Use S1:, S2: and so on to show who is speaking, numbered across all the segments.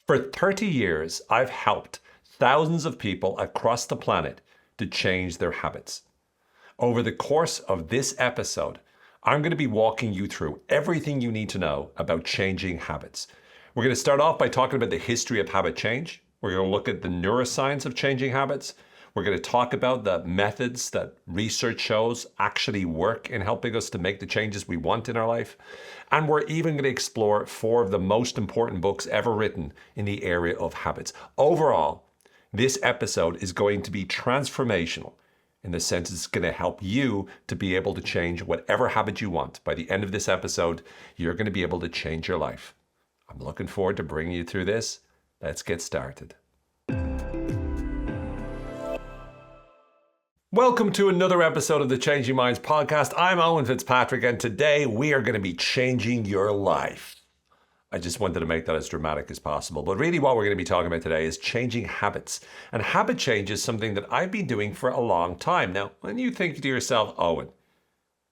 S1: For 30 years, I've helped thousands of people across the planet to change their habits. Over the course of this episode, I'm going to be walking you through everything you need to know about changing habits. We're going to start off by talking about the history of habit change. We're going to look at the neuroscience of changing habits. We're going to talk about the methods that research shows actually work in helping us to make the changes we want in our life. And we're even going to explore 4 of the most important books ever written in the area of habits. Overall, this episode is going to be transformational in the sense it's going to help you to be able to change whatever habit you want. By the end of this episode, you're going to be able to change your life. I'm looking forward to bringing you through this. Let's get started. Welcome to another episode of the Changing Minds podcast. I'm Owen Fitzpatrick, and today we are going to be changing your life. I just wanted to make that as dramatic as possible. But really what we're going to be talking about today is changing habits. And habit change is something that I've been doing for a long time. Now, when you think to yourself, Owen,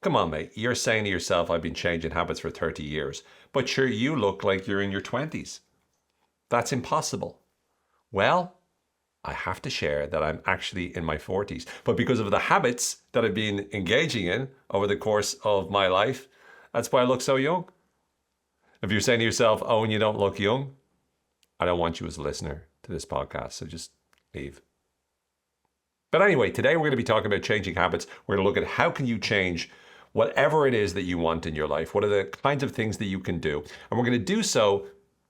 S1: come on, mate, you're saying to yourself, I've been changing habits for 30 years. But sure, you look like you're in your 20s. That's impossible. Well, I have to share that I'm actually in my 40s. But because of the habits that I've been engaging in over the course of my life, that's why I look so young. If you're saying to yourself, Owen, you don't look young, I don't want you as a listener to this podcast, so just leave. But anyway, today we're going to be talking about changing habits. We're going to look at how can you change whatever it is that you want in your life. What are the kinds of things that you can do? And we're going to do so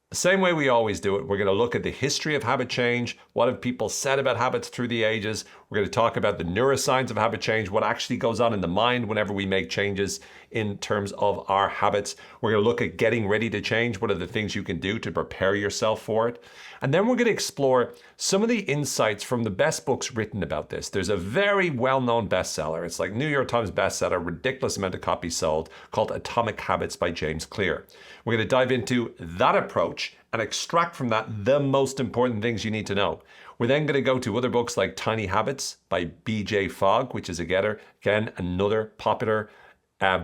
S1: the same way we always do it. We're going to look at the history of habit change. What have people said about habits through the ages? We're going to talk about the neuroscience of habit change, what actually goes on in the mind whenever we make changes in terms of our habits. We're going to look at getting ready to change. What are the things you can do to prepare yourself for it? And then we're going to explore some of the insights from the best books written about this. There's a very well-known bestseller. It's like New York Times bestseller, ridiculous amount of copies sold, called Atomic Habits by James Clear. We're going to dive into that approach and extract from that the most important things you need to know. We're then going to go to other books like Tiny Habits by B.J. Fogg, which is again another popular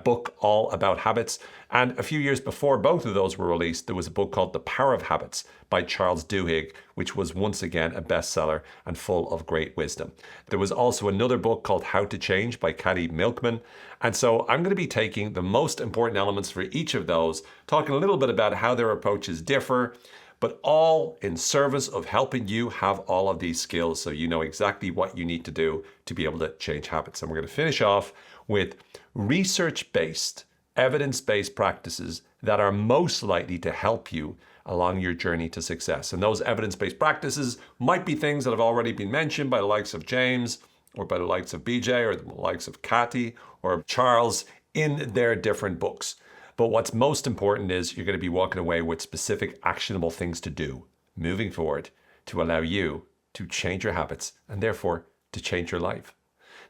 S1: book all about habits. And a few years before both of those were released, there was a book called The Power of Habits by Charles Duhigg, which was once again a bestseller and full of great wisdom. There was also another book called How to Change by Katy, Milkman. And so I'm going to be taking the most important elements for each of those, talking a little bit about how their approaches differ, but all in service of helping you have all of these skills so you know exactly what you need to do to be able to change habits. And we're going to finish off with research-based, evidence-based practices that are most likely to help you along your journey to success. And those evidence-based practices might be things that have already been mentioned by the likes of James, or by the likes of BJ, or the likes of Katy, or Charles in their different books. But what's most important is you're going to be walking away with specific actionable things to do moving forward to allow you to change your habits and therefore to change your life.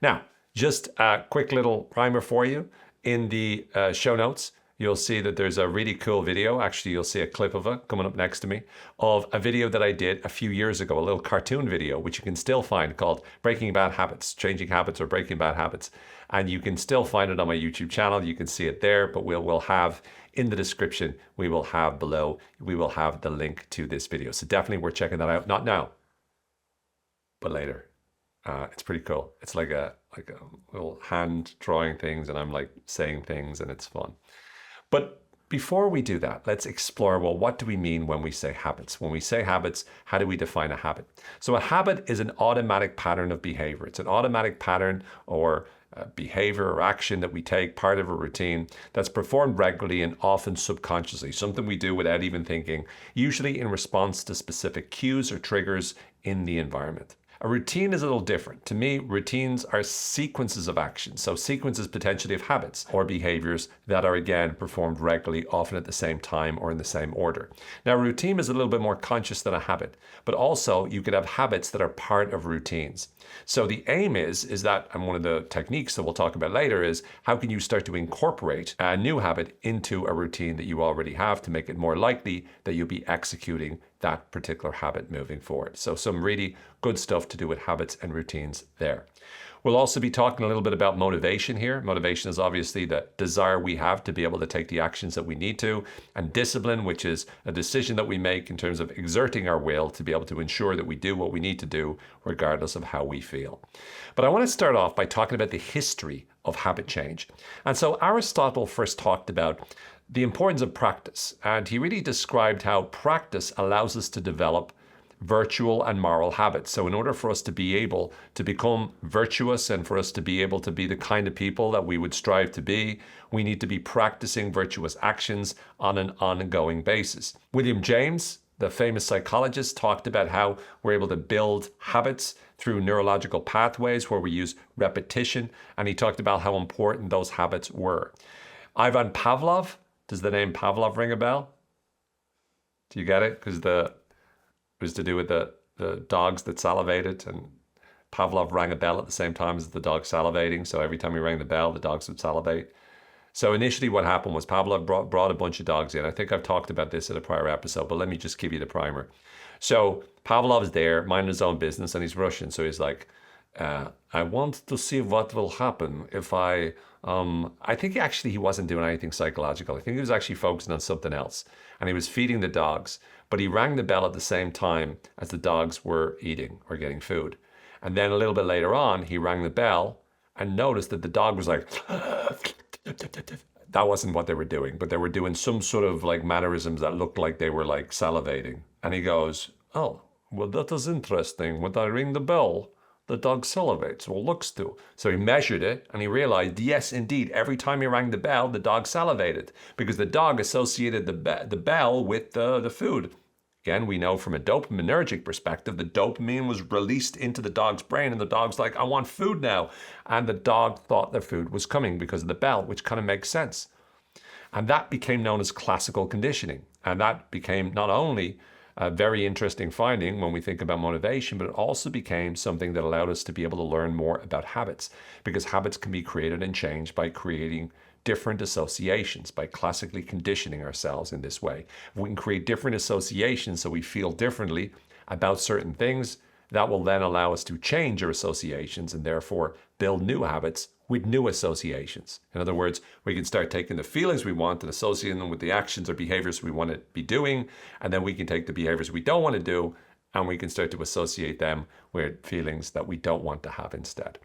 S1: Now, just a quick little primer for you. In the show notes, you'll see that there's a really cool video. Actually, you'll see a clip of it coming up next to me of a video that I did a few years ago, a little cartoon video, which you can still find called Breaking Bad Habits, Changing Habits or Breaking Bad Habits. And you can still find it on my YouTube channel. You can see it there, but we'll have in the description, we will have the link to this video. So definitely worth checking that out. Not now, but later. It's pretty cool. It's like a little hand drawing things and I'm like saying things and it's fun. But before we do that, let's explore, well, what do we mean when we say habits? When we say habits, how do we define a habit? So a habit is an automatic pattern of behavior. It's an automatic pattern or behavior or action that we take, part of a routine that's performed regularly and often subconsciously, something we do without even thinking, usually in response to specific cues or triggers in the environment. A routine is a little different. To me, routines are sequences of actions. So sequences potentially of habits or behaviors that are again performed regularly, often at the same time or in the same order. Now, a routine is a little bit more conscious than a habit, but also you could have habits that are part of routines. So the aim is that, and one of the techniques that we'll talk about later is how can you start to incorporate a new habit into a routine that you already have to make it more likely that you'll be executing that particular habit moving forward. So some really good stuff to do with habits and routines there. We'll also be talking a little bit about motivation here. Motivation is obviously the desire we have to be able to take the actions that we need to, and discipline, which is a decision that we make in terms of exerting our will to be able to ensure that we do what we need to do regardless of how we feel. But I want to start off by talking about the history of habit change. And so Aristotle first talked about the importance of practice, and he really described how practice allows us to develop virtual and moral habits. So in order for us to be able to become virtuous and for us to be able to be the kind of people that we would strive to be, we need to be practicing virtuous actions on an ongoing basis. William James, the famous psychologist, talked about how we're able to build habits through neurological pathways where we use repetition, and he talked about how important those habits were. Ivan Pavlov, does the name Pavlov ring a bell? Do you get it? Because it was to do with the dogs that salivated, and Pavlov rang a bell at the same time as the dog salivating. So every time he rang the bell, the dogs would salivate. So initially what happened was Pavlov brought a bunch of dogs in. I think I've talked about this in a prior episode, but let me just give you the primer. So Pavlov's there, minding his own business, and he's Russian. So he's like, I want to see what will happen if I think actually he wasn't doing anything psychological. I think he was actually focusing on something else. And he was feeding the dogs, but he rang the bell at the same time as the dogs were eating or getting food. And then a little bit later on, he rang the bell and noticed that the dog was like, that wasn't what they were doing, but they were doing some sort of like mannerisms that looked like they were like salivating. And he goes, oh, well, that is interesting. When I ring the bell, the dog salivates, or looks to. So he measured it and he realized, yes, indeed, every time he rang the bell, the dog salivated because the dog associated the bell with the food. Again, we know from a dopaminergic perspective, the dopamine was released into the dog's brain and the dog's like, I want food now. And the dog thought the food was coming because of the bell, which kind of makes sense. And that became known as classical conditioning. And that became not only a very interesting finding when we think about motivation, but it also became something that allowed us to be able to learn more about habits, because habits can be created and changed by creating different associations, by classically conditioning ourselves in this way. If we can create different associations so we feel differently about certain things, that will then allow us to change our associations and therefore build new habits with new associations. In other words, we can start taking the feelings we want and associating them with the actions or behaviors we want to be doing, and then we can take the behaviors we don't want to do and we can start to associate them with feelings that we don't want to have instead.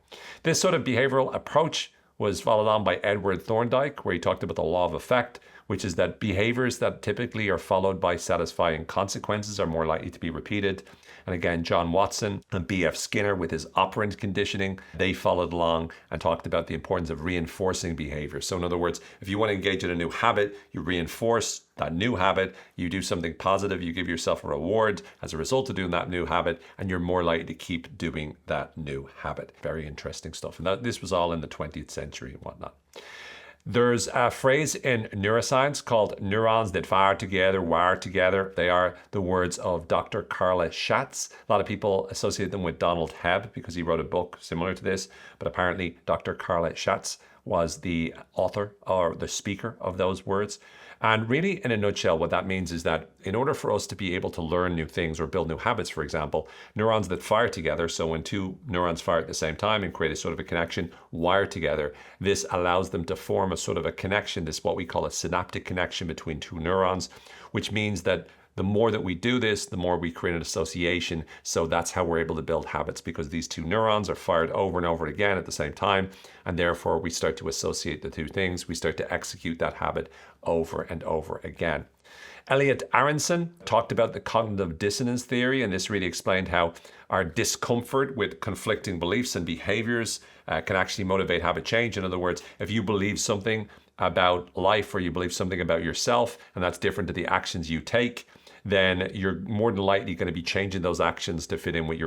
S1: This sort of behavioral approach was followed on by Edward Thorndike, where he talked about the law of effect, which is that behaviors that typically are followed by satisfying consequences are more likely to be repeated. And again, John Watson and B.F. Skinner with his operant conditioning, they followed along and talked about the importance of reinforcing behavior. So in other words, if you want to engage in a new habit, you reinforce that new habit, you do something positive, you give yourself a reward as a result of doing that new habit, and you're more likely to keep doing that new habit. Very interesting stuff. And this was all in the 20th century and whatnot. There's a phrase in neuroscience called neurons that fire together, wire together. They are the words of Dr. Carla Schatz. A lot of people associate them with Donald Hebb because he wrote a book similar to this, but apparently Dr. Carla Schatz was the author or the speaker of those words. And really, in a nutshell, what that means is that in order for us to be able to learn new things or build new habits, for example, neurons that fire together, so when two neurons fire at the same time and create a sort of a connection, wire together, this allows them to form a sort of a connection, this what we call a synaptic connection between two neurons, which means that the more that we do this, the more we create an association. So that's how we're able to build habits, because these two neurons are fired over and over again at the same time. And therefore, we start to associate the two things. We start to execute that habit over and over again. Elliot Aronson talked about the cognitive dissonance theory, and this really explained how our discomfort with conflicting beliefs and behaviors can actually motivate habit change. In other words, if you believe something about life or you believe something about yourself, and that's different to the actions you take, then you're more than likely going to be changing those actions to fit in with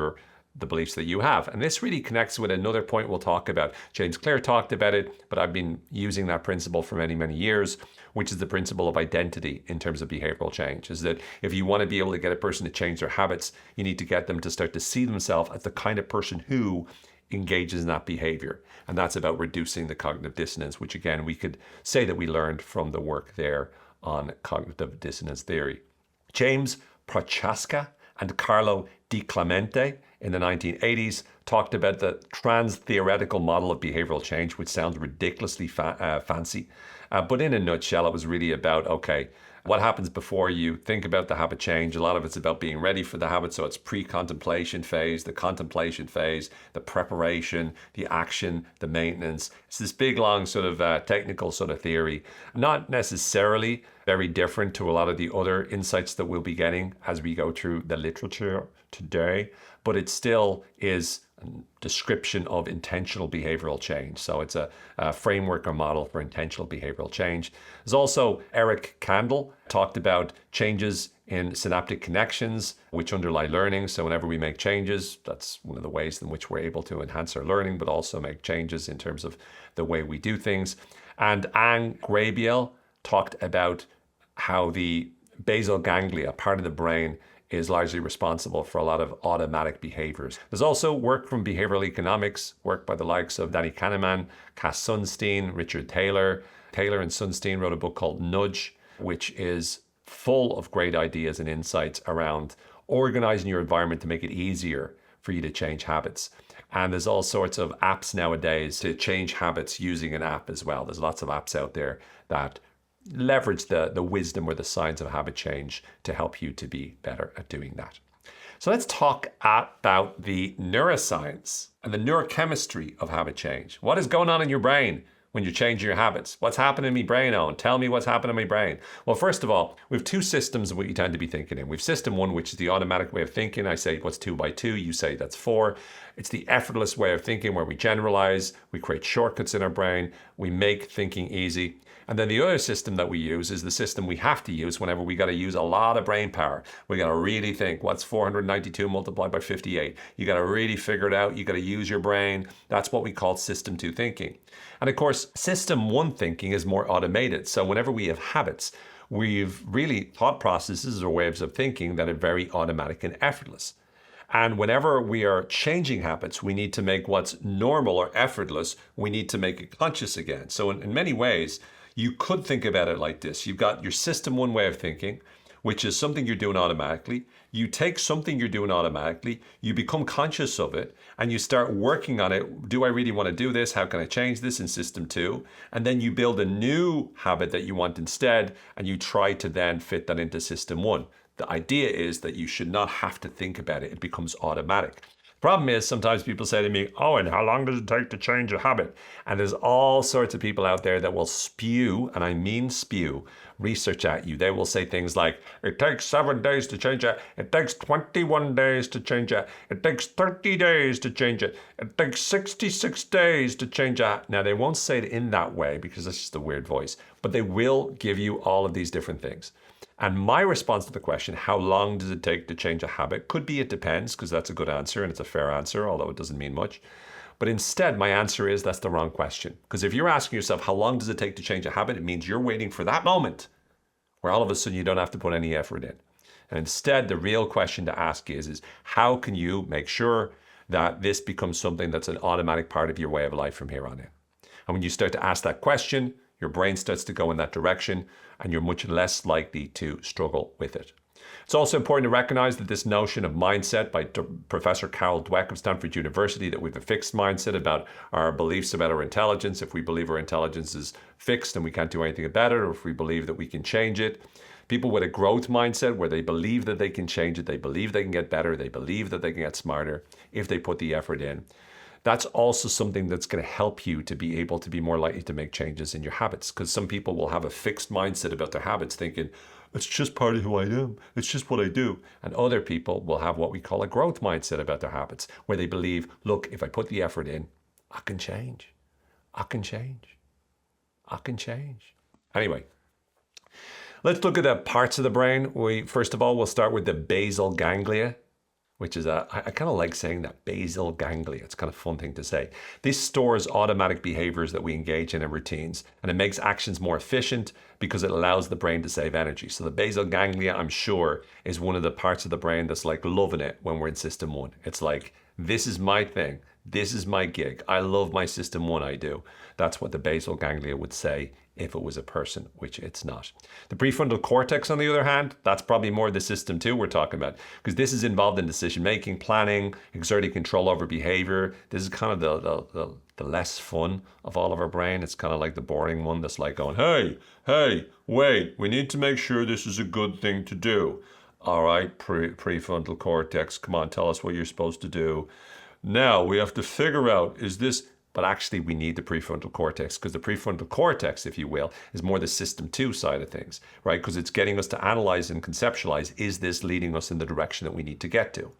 S1: the beliefs that you have. And this really connects with another point we'll talk about. James Clear talked about it, but I've been using that principle for many, many years, which is the principle of identity in terms of behavioral change. Is that if you want to be able to get a person to change their habits, you need to get them to start to see themselves as the kind of person who engages in that behavior. And that's about reducing the cognitive dissonance, which again, we could say that we learned from the work there on cognitive dissonance theory. James Prochaska and Carlo Di Clemente in the 1980s talked about the trans-theoretical model of behavioral change, which sounds ridiculously fancy. But in a nutshell, it was really about, okay, what happens before you think about the habit change? A lot of it's about being ready for the habit. So it's pre-contemplation phase, the contemplation phase, the preparation, the action, the maintenance. It's this big, long sort of technical sort of theory, not necessarily very different to a lot of the other insights that we'll be getting as we go through the literature today, but it still is a description of intentional behavioral change. So it's a framework or model for intentional behavioral change. There's also Eric Kandel talked about changes in synaptic connections, which underlie learning. So whenever we make changes, that's one of the ways in which we're able to enhance our learning, but also make changes in terms of the way we do things. And Anne Grabiel talked about how the basal ganglia, part of the brain, is largely responsible for a lot of automatic behaviors. There's also work from behavioral economics, work by the likes of Danny Kahneman, Cass Sunstein, Richard Taylor. Taylor and Sunstein wrote a book called Nudge, which is full of great ideas and insights around organizing your environment to make it easier for you to change habits. And there's all sorts of apps nowadays to change habits using an app as well. There's lots of apps out there that leverage the wisdom or the science of habit change to help you to be better at doing that. So let's talk about the neuroscience and the neurochemistry of habit change. What is going on in your brain when you're changing your habits? What's happening in my brain, Owen? Tell me what's happening in my brain. Well, first of all, we have two systems of what you tend to be thinking in. We have system one, which is the automatic way of thinking. I say, what's 2 by 2? You say that's 4. It's the effortless way of thinking where we generalize, we create shortcuts in our brain, we make thinking easy. And then the other system that we use is the system we have to use whenever we got to use a lot of brain power. We got to really think, what's 492 multiplied by 58? You got to really figure it out. You got to use your brain. That's what we call system 2 thinking. And of course, system 1 thinking is more automated. So whenever we have habits, we've really thought processes or ways of thinking that are very automatic and effortless. And whenever we are changing habits, we need to make what's normal or effortless, we need to make it conscious again. So in many ways, you could think about it like this. You've got your system 1 way of thinking, which is something you're doing automatically. You take something you're doing automatically, you become conscious of it, and you start working on it. Do I really want to do this? How can I change this in system 2? And then you build a new habit that you want instead, and you try to then fit that into system 1. The idea is that you should not have to think about it. It becomes automatic. Problem is, sometimes people say to me, oh, and how long does it take to change a habit? And there's all sorts of people out there that will spew, and I mean spew, research at you. They will say things like, it takes 7 days to change it. It takes 21 days to change it. It takes 30 days to change it. It takes 66 days to change it. Now, they won't say it in that way because that's just a weird voice, but they will give you all of these different things. And my response to the question, how long does it take to change a habit, could be it depends, because that's a good answer and it's a fair answer, although it doesn't mean much. But instead, my answer is that's the wrong question. Because if you're asking yourself, how long does it take to change a habit, it means you're waiting for that moment where all of a sudden you don't have to put any effort in. And instead, the real question to ask is how can you make sure that this becomes something that's an automatic part of your way of life from here on in? And when you start to ask that question, your brain starts to go in that direction, and you're much less likely to struggle with it. It's also important to recognize that this notion of mindset by Professor Carol Dweck of Stanford University, that we have a fixed mindset about our beliefs about our intelligence. If we believe our intelligence is fixed and we can't do anything about it, or if we believe that we can change it. People with a growth mindset where they believe that they can change it, they believe they can get better, they believe that they can get smarter if they put the effort in. That's also something that's going to help you to be able to be more likely to make changes in your habits, because some people will have a fixed mindset about their habits thinking, it's just part of who I am, it's just what I do. And other people will have what we call a growth mindset about their habits, where they believe, look, if I put the effort in, I can change. I can change. I can change. Anyway, let's look at the parts of the brain. First of all, we'll start with the basal ganglia, which is I kind of like saying that, basal ganglia. It's kind of a fun thing to say. This stores automatic behaviors that we engage in routines, and it makes actions more efficient because it allows the brain to save energy. So the basal ganglia, I'm sure, is one of the parts of the brain that's like loving it when we're in system 1. It's like, this is my thing. This is my gig. I love my system 1, I do. That's what the basal ganglia would say if it was a person, which it's not. The prefrontal cortex, on the other hand, that's probably more the system 2 we're talking about, because this is involved in decision making, planning, exerting control over behavior. This is kind of the less fun of all of our brain. It's kind of like the boring one that's like going, hey, wait, we need to make sure this is a good thing to do. All right, prefrontal cortex, come on, tell us what you're supposed to do. Now we have to figure out, is this, but actually we need the prefrontal cortex, because the prefrontal cortex, if you will, is more the system 2 side of things, right? Because it's getting us to analyze and conceptualize, is this leading us in the direction that we need to get to?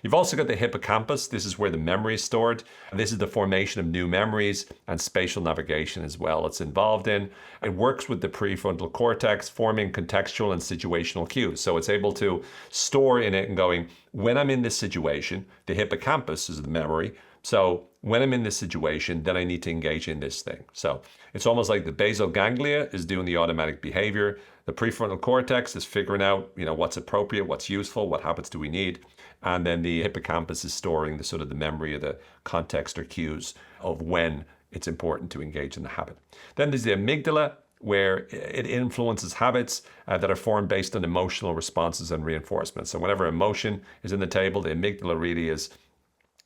S1: You've also got the hippocampus. This is where the memory is stored. This is the formation of new memories and spatial navigation as well it's involved in. It works with the prefrontal cortex, forming contextual and situational cues. So it's able to store in it and going, when I'm in this situation, the hippocampus is the memory. So when I'm in this situation, then I need to engage in this thing. So it's almost like the basal ganglia is doing the automatic behavior. The prefrontal cortex is figuring out, what's appropriate, what's useful, what habits do we need. And then the hippocampus is storing the sort of the memory of the context or cues of when it's important to engage in the habit. Then there's the amygdala, where it influences habits that are formed based on emotional responses and reinforcement. So whenever emotion is in the table, the amygdala really is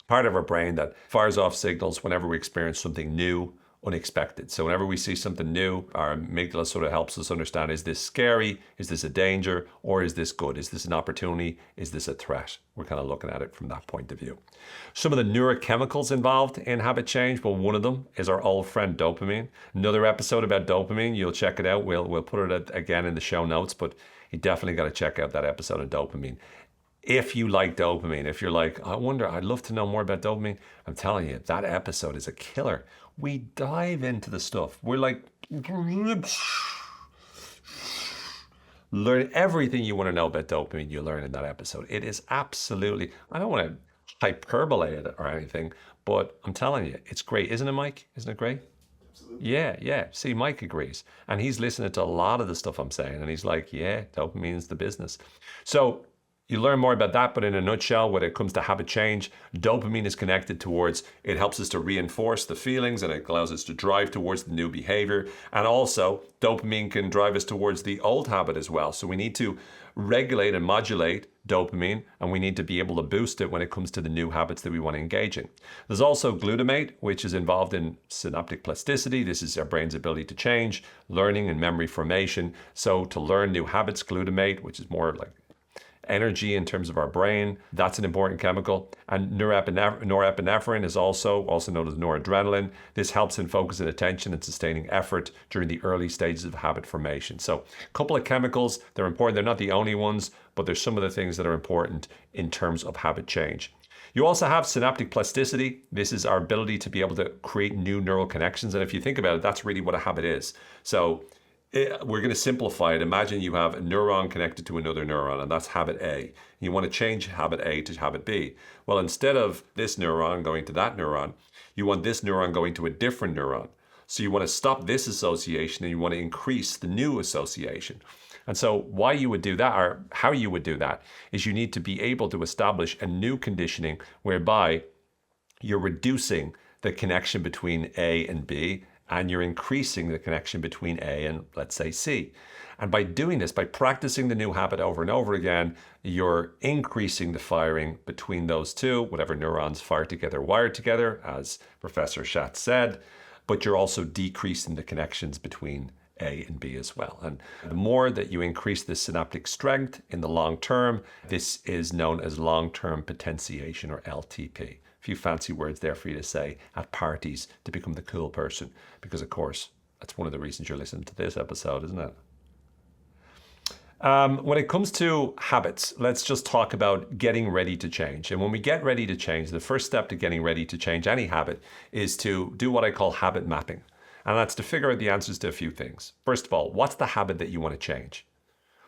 S1: part of our brain that fires off signals whenever we experience something new, unexpected. So whenever we see something new, our amygdala sort of helps us understand, is this scary? Is this a danger? Or is this good? Is this an opportunity? Is this a threat? We're kind of looking at it from that point of view. Some of the neurochemicals involved in habit change, well, one of them is our old friend dopamine. Another episode about dopamine, you'll check it out. We'll put it again in the show notes, but you definitely got to check out that episode on dopamine. If you like dopamine, if you're like, I wonder, I'd love to know more about dopamine, I'm telling you, that episode is a killer. We dive into the stuff. We're like, learn everything you want to know about dopamine, you learn in that episode. It is absolutely, I don't want to hyperbole it or anything, but I'm telling you, it's great. Isn't it, Mike? Isn't it great? Absolutely. Yeah. See, Mike agrees. And he's listening to a lot of the stuff I'm saying. And he's like, yeah, dopamine's the business. So you learn more about that, but in a nutshell, when it comes to habit change, dopamine is connected towards, it helps us to reinforce the feelings and it allows us to drive towards the new behavior. And also, dopamine can drive us towards the old habit as well. So we need to regulate and modulate dopamine, and we need to be able to boost it when it comes to the new habits that we want to engage in. There's also glutamate, which is involved in synaptic plasticity. This is our brain's ability to change, learning and memory formation. So to learn new habits, glutamate, which is more like energy in terms of our brain, that's an important chemical. And norepinephrine is also known as noradrenaline. This helps in focus and attention and sustaining effort during the early stages of habit formation. So a couple of chemicals, they're important. They're not the only ones, but there's some of the things that are important in terms of habit change. You also have synaptic plasticity. This is our ability to be able to create new neural connections. And if you think about it, that's really what a habit is. So we're going to simplify it. Imagine you have a neuron connected to another neuron, and that's habit A. You want to change habit A to habit B. Well, instead of this neuron going to that neuron, you want this neuron going to a different neuron. So you want to stop this association and you want to increase the new association. And so why you would do that, or how you would do that, is you need to be able to establish a new conditioning whereby you're reducing the connection between A and B, and you're increasing the connection between A and, let's say, C. And by doing this, by practicing the new habit over and over again, you're increasing the firing between those two, whatever neurons fire together, wired together, as Professor Schatz said, but you're also decreasing the connections between A and B as well. And the more that you increase the synaptic strength in the long term, this is known as long-term potentiation, or LTP. Few fancy words there for you to say at parties to become the cool person, because of course that's one of the reasons you're listening to this episode, isn't it? When it comes to habits, let's just talk about getting ready to change. And when we get ready to change, the first step to getting ready to change any habit is to do what I call habit mapping. And that's to figure out the answers to a few things. First of all, what's the habit that you want to change?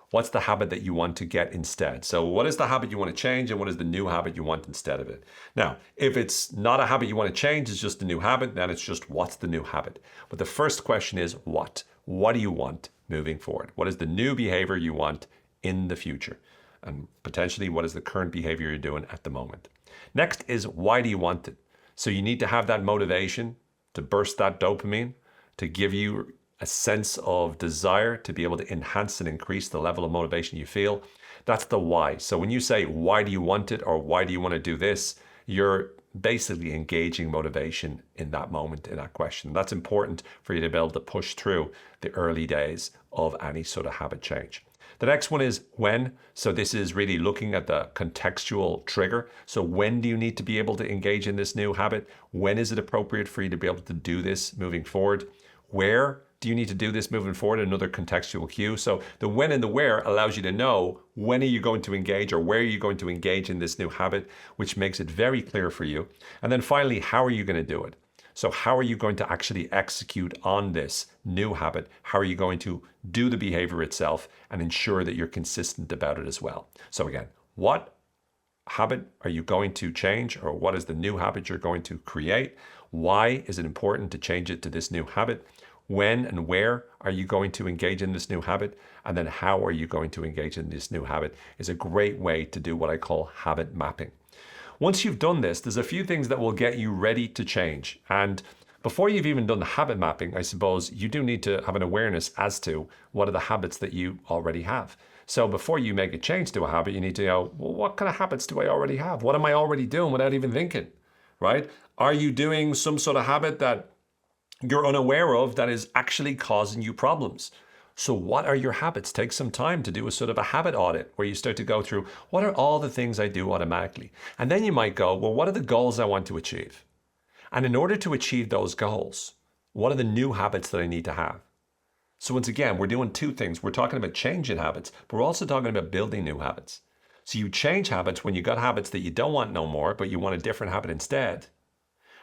S1: What's the habit that you want to get instead? So what is the habit you want to change, and what is the new habit you want instead of it? Now, if it's not a habit you want to change, it's just a new habit, then it's just what's the new habit? But the first question is what? What do you want moving forward? What is the new behavior you want in the future? And potentially, what is the current behavior you're doing at the moment? Next is why do you want it? So you need to have that motivation to burst that dopamine, to give you a sense of desire to be able to enhance and increase the level of motivation you feel. That's the why. So when you say, why do you want it, or why do you want to do this, you're basically engaging motivation in that moment, in that question. That's important for you to be able to push through the early days of any sort of habit change. The next one is when. So this is really looking at the contextual trigger. So when do you need to be able to engage in this new habit? When is it appropriate for you to be able to do this moving forward? Where do you need to do this moving forward? Another contextual cue. So the when and the where allows you to know when are you going to engage, or where are you going to engage in this new habit, which makes it very clear for you. And then finally, how are you going to do it? So how are you going to actually execute on this new habit? How are you going to do the behavior itself and ensure that you're consistent about it as well? So again, what habit are you going to change, or what is the new habit you're going to create? Why is it important to change it to this new habit? When and where are you going to engage in this new habit? And then how are you going to engage in this new habit is a great way to do what I call habit mapping. Once you've done this, there's a few things that will get you ready to change. And before you've even done the habit mapping, I suppose you do need to have an awareness as to what are the habits that you already have. So before you make a change to a habit, you need to know, well, what kind of habits do I already have? What am I already doing without even thinking, right? Are you doing some sort of habit that you're unaware of that is actually causing you problems? So what are your habits? Take some time to do a sort of a habit audit where you start to go through, what are all the things I do automatically? And then you might go, well, what are the goals I want to achieve? And in order to achieve those goals, what are the new habits that I need to have? So once again, we're doing two things. We're talking about changing habits, but we're also talking about building new habits. So you change habits when you got habits that you don't want no more, but you want a different habit instead.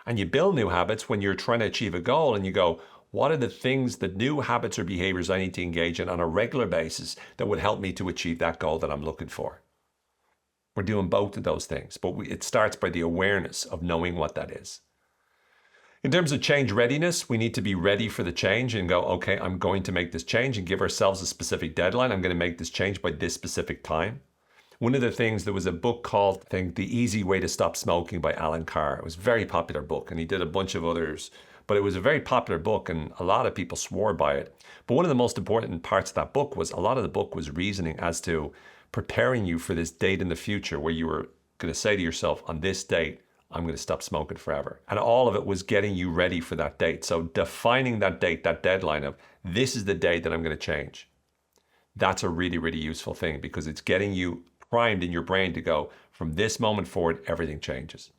S1: And you build new habits when you're trying to achieve a goal and you go, what are the things, the new habits or behaviors I need to engage in on a regular basis that would help me to achieve that goal that I'm looking for? We're doing both of those things, but it starts by the awareness of knowing what that is. In terms of change readiness, we need to be ready for the change and go, okay, I'm going to make this change, and give ourselves a specific deadline. I'm going to make this change by this specific time. One of the things, there was a book called, I think, The Easy Way to Stop Smoking by Alan Carr. It was a very popular book, and he did a bunch of others, but it was a very popular book and a lot of people swore by it. But one of the most important parts of that book was, a lot of the book was reasoning as to preparing you for this date in the future where you were going to say to yourself, on this date, I'm going to stop smoking forever. And all of it was getting you ready for that date. So defining that date, that deadline of, this is the date that I'm going to change. That's a really, really useful thing, because it's getting you primed in your brain to go, from this moment forward, everything changes.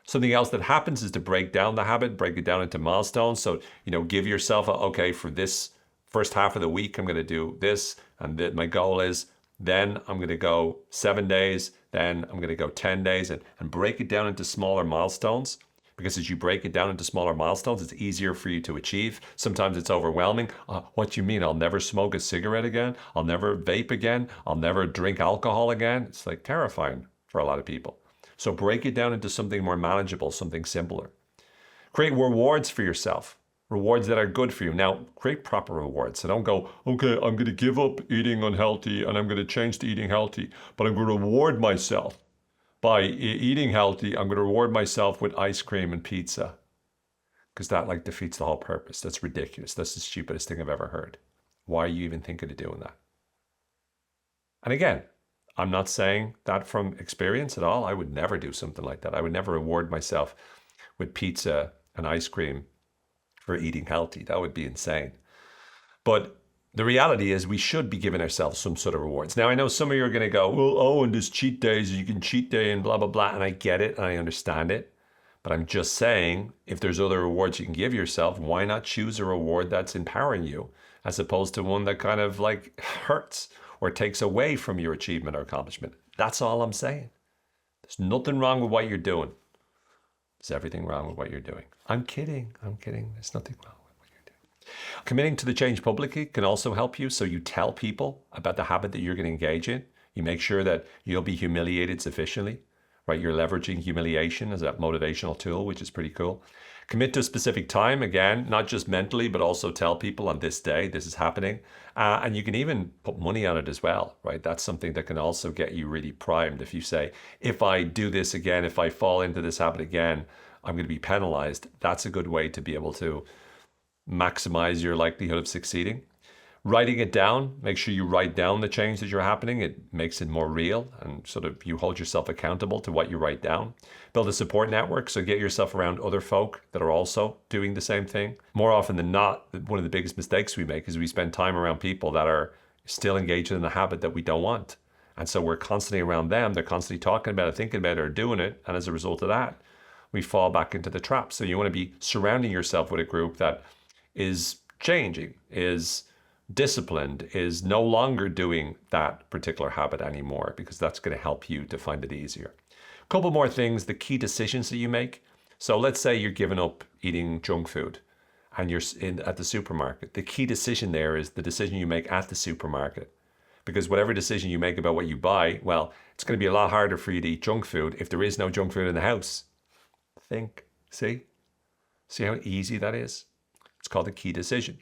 S1: Something else that happens is to break down the habit, break it down into milestones. So, give yourself okay, for this first half of the week, I'm going to do this. And my goal is, then I'm going to go 7 days, then I'm going to go 10 days, and break it down into smaller milestones. Because as you break it down into smaller milestones, it's easier for you to achieve. Sometimes it's overwhelming. What do you mean? I'll never smoke a cigarette again? I'll never vape again? I'll never drink alcohol again? It's like terrifying for a lot of people. So break it down into something more manageable, something simpler. Create rewards for yourself. Rewards that are good for you. Now, create proper rewards. So don't go, okay, I'm going to give up eating unhealthy and I'm going to change to eating healthy, but I'm going to reward myself by eating healthy. I'm going to reward myself with ice cream and pizza, because that defeats the whole purpose. That's ridiculous. That's the stupidest thing I've ever heard. Why are you even thinking of doing that? And again, I'm not saying that from experience at all. I would never do something like that. I would never reward myself with pizza and ice cream for eating healthy. That would be insane. But the reality is, we should be giving ourselves some sort of rewards. Now, I know some of you are going to go, well, and there's cheat days, you can cheat day and blah, blah, blah. And I get it and I understand it. But I'm just saying, if there's other rewards you can give yourself, why not choose a reward that's empowering you, as opposed to one that kind of hurts or takes away from your achievement or accomplishment? That's all I'm saying. There's nothing wrong with what you're doing. There's everything wrong with what you're doing. I'm kidding. There's nothing wrong with what you're doing. Committing to the change publicly can also help you. So you tell people about the habit that you're going to engage in. You make sure that you'll be humiliated sufficiently, right? You're leveraging humiliation as a motivational tool, which is pretty cool. Commit to a specific time, again, not just mentally, but also tell people, on this day, this is happening. And you can even put money on it as well, right? That's something that can also get you really primed. If you say, if I do this again, if I fall into this habit again, I'm going to be penalized. That's a good way to be able to maximize your likelihood of succeeding. Writing it down, make sure you write down the change that you're happening. It makes it more real and sort of you hold yourself accountable to what you write down. Build a support network, so get yourself around other folk that are also doing the same thing. More often than not, one of the biggest mistakes we make is we spend time around people that are still engaged in the habit that we don't want. And so we're constantly around them. They're constantly talking about it, thinking about it, or doing it. And as a result of that, we fall back into the trap. So you want to be surrounding yourself with a group that is changing, is disciplined, is no longer doing that particular habit anymore, because that's going to help you to find it easier. A couple more things, the key decisions that you make. So let's say you're giving up eating junk food and you're at the supermarket. The key decision there is the decision you make at the supermarket. Because whatever decision you make about what you buy, well, it's going to be a lot harder for you to eat junk food if there is no junk food in the house. Think, see how easy that is? It's called a key decision.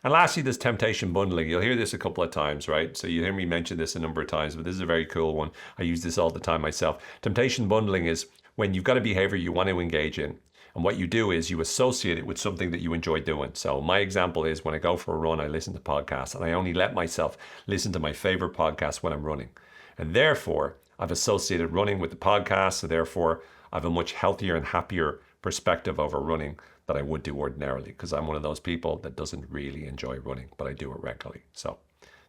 S1: And lastly, there's temptation bundling. You'll hear this a couple of times, right? So you hear me mention this a number of times, but this is a very cool one. I use this all the time myself. Temptation bundling is when you've got a behavior you want to engage in. And what you do is you associate it with something that you enjoy doing. So my example is when I go for a run, I listen to podcasts, and I only let myself listen to my favorite podcast when I'm running. And therefore, I've associated running with the podcast. So therefore, I have a much healthier and happier perspective over running that I would do ordinarily, because I'm one of those people that doesn't really enjoy running, but I do it regularly. So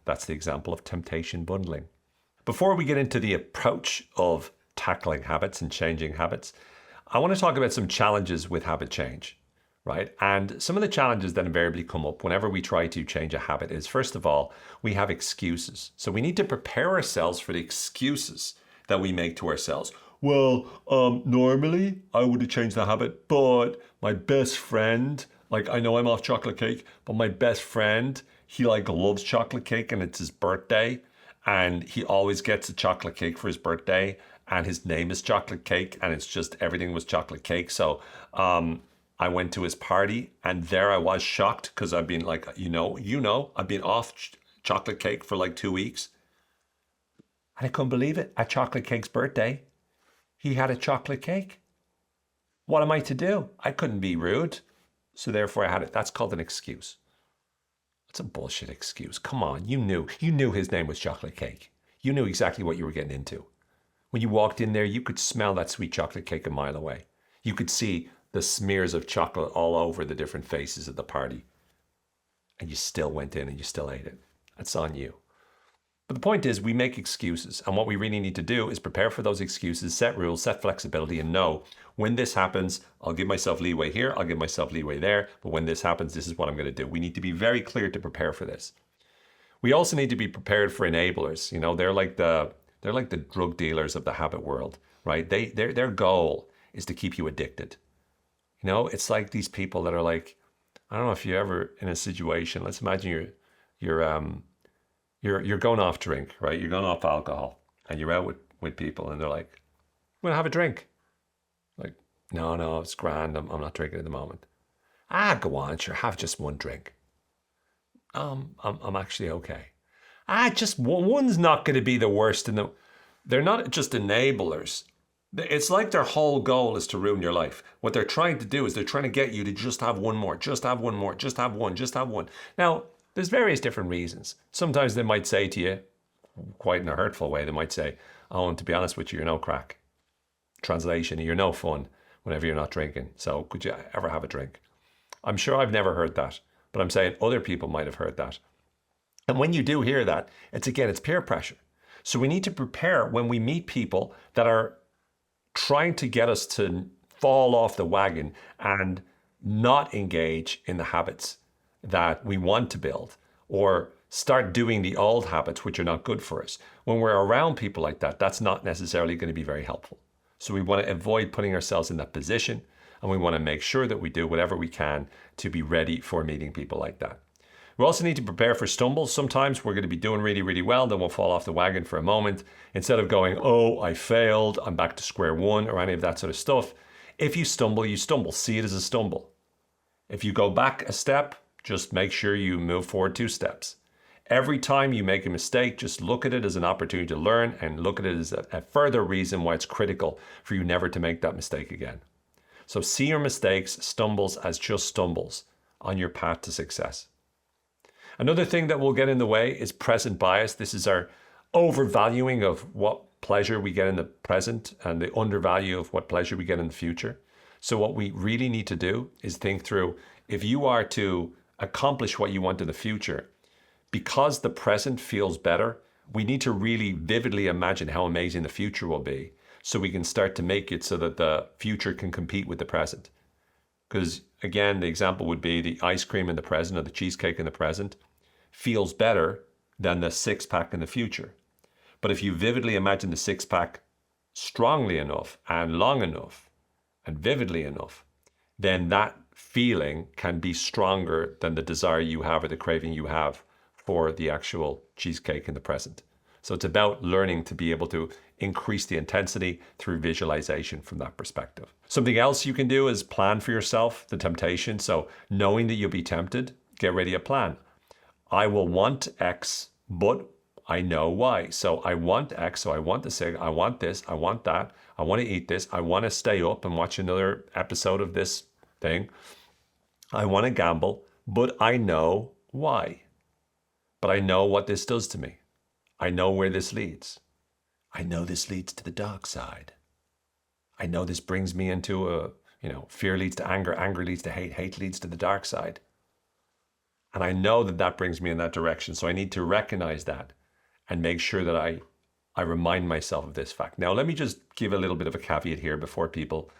S1: that's the example of temptation bundling. Before we get into the approach of tackling habits and changing habits, I want to talk about some challenges with habit change, right? And some of the challenges that invariably come up whenever we try to change a habit is, first of all, we have excuses. So we need to prepare ourselves for the excuses that we make to ourselves. Well, normally I would have changed the habit, but my best friend, like I know I'm off chocolate cake, but my best friend, he like loves chocolate cake and it's his birthday and he always gets a chocolate cake for his birthday and his name is Chocolate Cake and it's just everything was chocolate cake. So I went to his party and there I was shocked because I've been like, I've been off chocolate cake for like 2 weeks. And I couldn't believe it. At Chocolate Cake's birthday, he had a chocolate cake. What am I to do? I couldn't be rude. So therefore I had it. That's called an excuse. That's a bullshit excuse. Come on, you knew his name was Chocolate Cake. You knew exactly what you were getting into. When you walked in there, you could smell that sweet chocolate cake a mile away. You could see the smears of chocolate all over the different faces at the party. And you still went in and you still ate it. That's on you. But the point is, we make excuses. And what we really need to do is prepare for those excuses, set rules, set flexibility, and know when this happens, I'll give myself leeway here, I'll give myself leeway there. But when this happens, this is what I'm going to do. We need to be very clear to prepare for this. We also need to be prepared for enablers. They're like the drug dealers of the habit world, right? Their goal is to keep you addicted. It's like these people that are like, I don't know if you're ever in a situation. Let's imagine you're going off drink, right? You're going off alcohol, and you're out with people, and they're like, "I'm gonna have a drink." Like, no, it's grand. I'm not drinking at the moment. Go on, sure, have just one drink. I'm actually okay. Just one's not going to be the worst. They're not just enablers. It's like their whole goal is to ruin your life. What they're trying to do is they're trying to get you to just have one more, just have one more, just have one, just have one. Now, there's various different reasons. Sometimes they might say to you, quite in a hurtful way, they might say, "Oh, and to be honest with you, you're no crack." Translation, you're no fun whenever you're not drinking. So could you ever have a drink? I'm sure I've never heard that, but I'm saying other people might have heard that. And when you do hear that, it's peer pressure. So we need to prepare when we meet people that are trying to get us to fall off the wagon and not engage in the habits that we want to build, or start doing the old habits which are not good for us. When we're around people like that, that's not necessarily going to be very helpful. So we want to avoid putting ourselves in that position, and we want to make sure that we do whatever we can to be ready for meeting people like that. We also need to prepare for stumbles. Sometimes we're going to be doing really, really well, then we'll fall off the wagon for a moment. Instead of going, "Oh, I failed, I'm back to square one," or any of that sort of stuff. If you stumble, you stumble. See it as a stumble. If you go back a step, just make sure you move forward 2 steps. Every time you make a mistake, just look at it as an opportunity to learn and look at it as a further reason why it's critical for you never to make that mistake again. So see your mistakes, stumbles as just stumbles on your path to success. Another thing that will get in the way is present bias. This is our overvaluing of what pleasure we get in the present and the undervalue of what pleasure we get in the future. So what we really need to do is think through, if you are to accomplish what you want in the future, because the present feels better, we need to really vividly imagine how amazing the future will be so we can start to make it so that the future can compete with the present. Because again, the example would be the ice cream in the present or the cheesecake in the present feels better than the six-pack in the future. But if you vividly imagine the six-pack strongly enough and long enough and vividly enough, then that feeling can be stronger than the desire you have or the craving you have for the actual cheesecake in the present. So it's about learning to be able to increase the intensity through visualization from that perspective. Something else you can do is plan for yourself the temptation. So knowing that you'll be tempted, get ready a plan. I will want X, but I know Y. So I want X, so I want the cig, I want this, I want that, I want to eat this, I want to stay up and watch another episode of this thing. I want to gamble, but I know why. But I know what this does to me. I know where this leads. I know this leads to the dark side. I know this brings me into fear leads to anger, anger leads to hate, hate leads to the dark side. And I know that that brings me in that direction. So I need to recognize that and make sure that I remind myself of this fact. Now, let me just give a little bit of a caveat here before people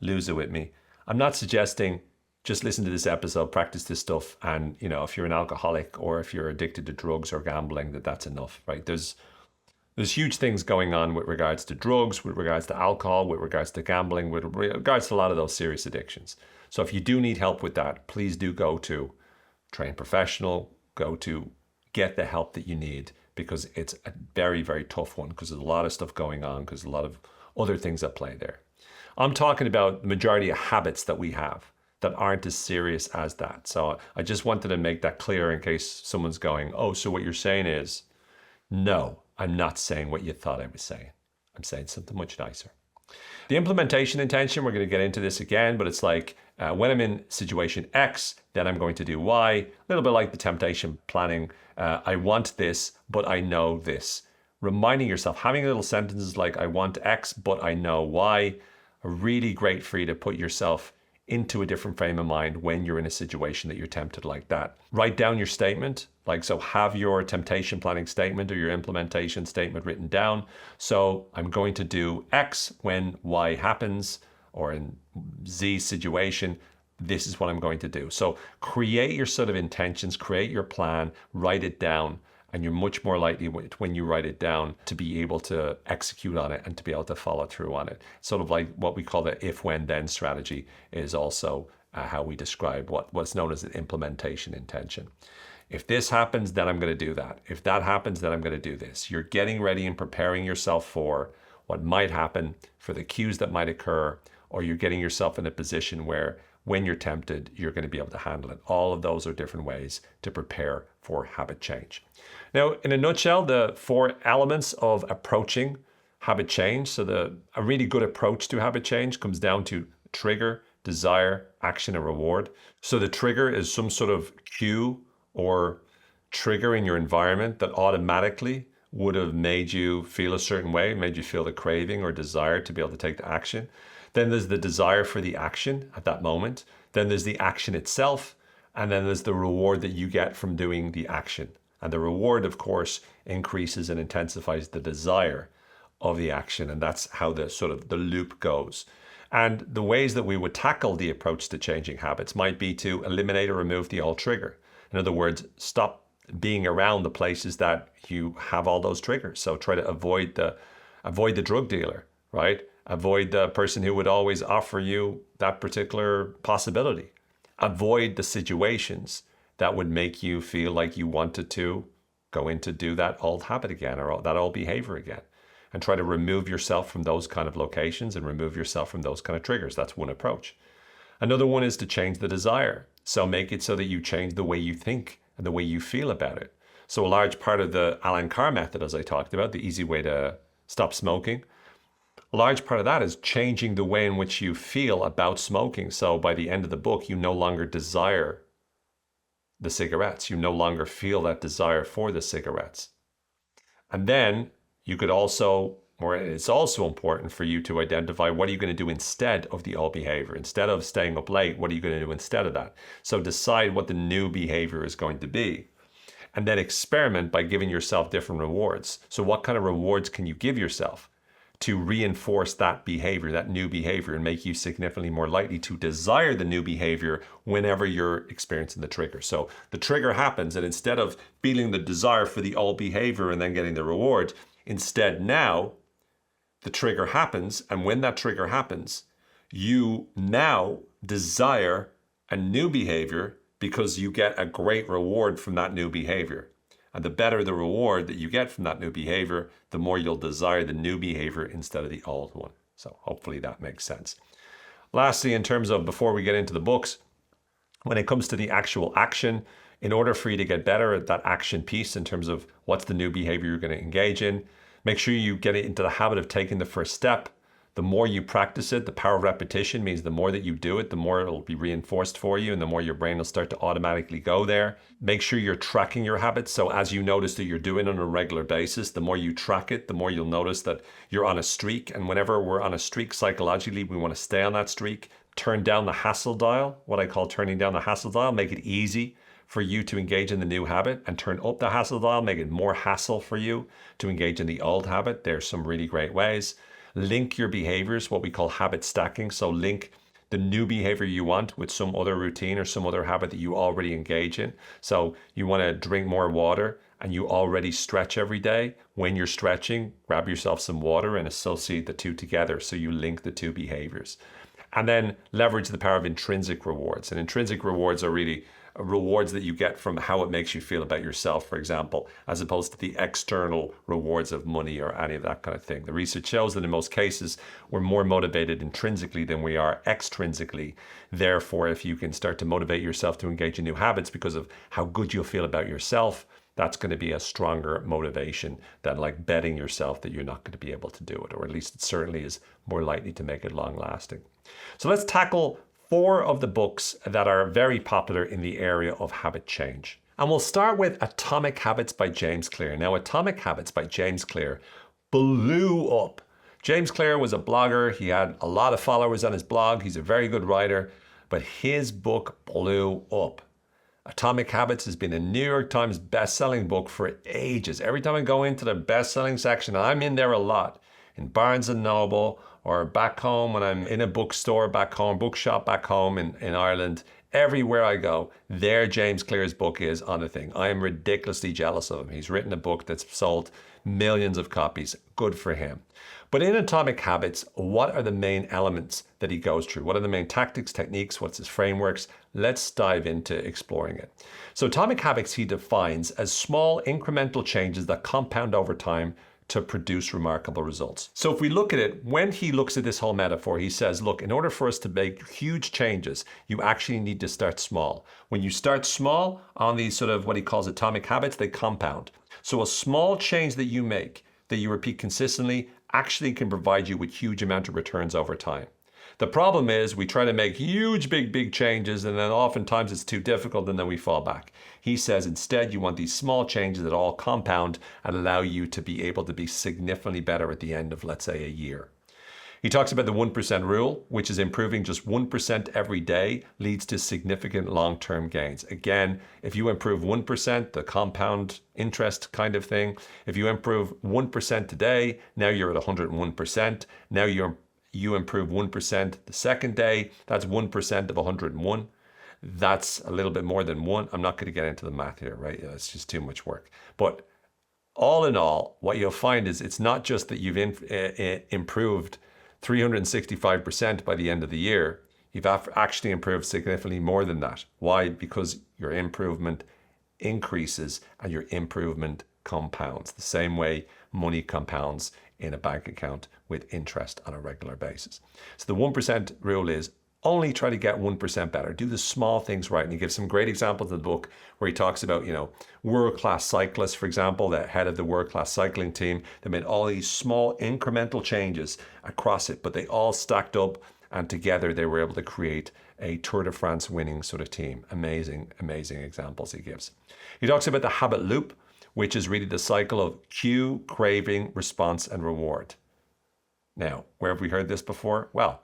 S1: lose it with me. I'm not suggesting just listen to this episode, practice this stuff, and if you're an alcoholic or if you're addicted to drugs or gambling, that's enough, right? There's huge things going on with regards to drugs, with regards to alcohol, with regards to gambling, with regards to a lot of those serious addictions. So if you do need help with that, please do go to trained professional, go to get the help that you need, because it's a very, very tough one, because there's a lot of stuff going on, because a lot of other things at play there. I'm talking about the majority of habits that we have that aren't as serious as that. So I just wanted to make that clear in case someone's going, oh, so what you're saying is, no, I'm not saying what you thought I was saying. I'm saying something much nicer. The implementation intention, we're going to get into this again, but it's like when I'm in situation X, then I'm going to do Y. A little bit like the temptation planning. I want this, but I know this. Reminding yourself, having little sentences like I want X, but I know Y, are really great for you to put yourself into a different frame of mind when you're in a situation that you're tempted like that. Write down your statement, so have your temptation planning statement or your implementation statement written down. So I'm going to do X when Y happens, or in Z situation, this is what I'm going to do. So create your sort of intentions, create your plan, write it down, and you're much more likely when you write it down to be able to execute on it and to be able to follow through on it. Sort of like what we call the if, when, then strategy is also how we describe what's known as an implementation intention. If this happens, then I'm going to do that. If that happens, then I'm going to do this. You're getting ready and preparing yourself for what might happen, for the cues that might occur, or you're getting yourself in a position where when you're tempted, you're going to be able to handle it. All of those are different ways to prepare for habit change. Now, in a nutshell, the 4 elements of approaching habit change. So a really good approach to habit change comes down to trigger, desire, action, and reward. So the trigger is some sort of cue or trigger in your environment that automatically would have made you feel a certain way, made you feel the craving or desire to be able to take the action. Then there's the desire for the action at that moment. Then there's the action itself. And then there's the reward that you get from doing the action. And the reward, of course, increases and intensifies the desire of the action. And that's how the loop goes. And the ways that we would tackle the approach to changing habits might be to eliminate or remove the old trigger. In other words, stop being around the places that you have all those triggers. So try to avoid the drug dealer, right? Avoid the person who would always offer you that particular possibility. Avoid the situations that would make you feel like you wanted to go in to do that old habit again or that old behavior again. And try to remove yourself from those kind of locations and remove yourself from those kind of triggers. That's one approach. Another one is to change the desire. So make it so that you change the way you think and the way you feel about it. So a large part of the Alan Carr method, as I talked about, the easy way to stop smoking, A large part of that is changing the way in which you feel about smoking. So by the end of the book, you no longer desire the cigarettes. You no longer feel that desire for the cigarettes. And then you could also, or it's also important for you to identify what are you going to do instead of the old behavior. Instead of staying up late, what are you going to do instead of that? So decide what the new behavior is going to be. And then experiment by giving yourself different rewards. So what kind of rewards can you give yourself to reinforce that behavior, that new behavior, and make you significantly more likely to desire the new behavior whenever you're experiencing the trigger? So the trigger happens, and instead of feeling the desire for the old behavior and then getting the reward, instead now the trigger happens, and when that trigger happens, you now desire a new behavior because you get a great reward from that new behavior. And the better the reward that you get from that new behavior, the more you'll desire the new behavior instead of the old one. So hopefully that makes sense. Lastly, in terms of, before we get into the books, when it comes to the actual action, in order for you to get better at that action piece in terms of what's the new behavior you're going to engage in, make sure you get into the habit of taking the first step. The more you practice it, the power of repetition means the more that you do it, the more it'll be reinforced for you and the more your brain will start to automatically go there. Make sure you're tracking your habits. So as you notice that you're doing it on a regular basis, the more you track it, the more you'll notice that you're on a streak. And whenever we're on a streak psychologically, we want to stay on that streak. Turn down the hassle dial, what I call turning down the hassle dial, make it easy for you to engage in the new habit, and turn up the hassle dial, make it more hassle for you to engage in the old habit. There's some really great ways. Link your behaviors, what we call habit stacking. So link the new behavior you want with some other routine or some other habit that you already engage in. So you want to drink more water and you already stretch every day. When you're stretching, grab yourself some water and associate the two together. So you link the two behaviors. And then leverage the power of intrinsic rewards. And intrinsic rewards are really rewards that you get from how it makes you feel about yourself, for example, as opposed to the external rewards of money or any of that kind of thing. The research shows that in most cases, we're more motivated intrinsically than we are extrinsically. Therefore, if you can start to motivate yourself to engage in new habits because of how good you'll feel about yourself, that's going to be a stronger motivation than like betting yourself that you're not going to be able to do it, or at least it certainly is more likely to make it long lasting. So let's tackle 4 of the books that are very popular in the area of habit change. And we'll start with Atomic Habits by James Clear. Now, Atomic Habits by James Clear blew up. James Clear was a blogger. He had a lot of followers on his blog. He's a very good writer, but his book blew up. Atomic Habits has been a New York Times best-selling book for ages. Every time I go into the best-selling section, I'm in there a lot, in Barnes & Noble, or back home when I'm in a bookstore back home, bookshop back home in Ireland. Everywhere I go, there James Clear's book is on a thing. I am ridiculously jealous of him. He's written a book that's sold millions of copies. Good for him. But in Atomic Habits, what are the main elements that he goes through? What are the main tactics, techniques? What's his frameworks? Let's dive into exploring it. So Atomic Habits he defines as small incremental changes that compound over time to produce remarkable results. So if we look at it, when he looks at this whole metaphor, he says, look, in order for us to make huge changes, you actually need to start small. When you start small on these sort of what he calls atomic habits, they compound. So a small change that you make, that you repeat consistently, actually can provide you with huge amount of returns over time. The problem is we try to make huge, big changes, and then oftentimes it's too difficult and then we fall back. He says instead you want these small changes that all compound and allow you to be able to be significantly better at the end of, let's say, a year. He talks about the 1% rule, which is improving just 1% every day leads to significant long-term gains. Again, if you improve 1%, the compound interest kind of thing, if you improve 1% today, now you're at 101%. Now you improve 1% the second day, that's 1% of 101. That's a little bit more than 1. I'm not going to get into the math here, right? It's just too much work. But all in all, what you'll find is it's not just that you've improved 365% by the end of the year. You've actually improved significantly more than that. Why? Because your improvement increases and your improvement compounds the same way money compounds in a bank account with interest on a regular basis. So the 1% rule is only try to get 1% better. Do the small things right. And he gives some great examples in the book where he talks about, world-class cyclists, for example, the head of the world-class cycling team. They made all these small incremental changes across it, but they all stacked up, and together they were able to create a Tour de France winning sort of team. Amazing, amazing examples he gives. He talks about the habit loop, which is really the cycle of cue, craving, response, and reward. Now, where have we heard this before? Well,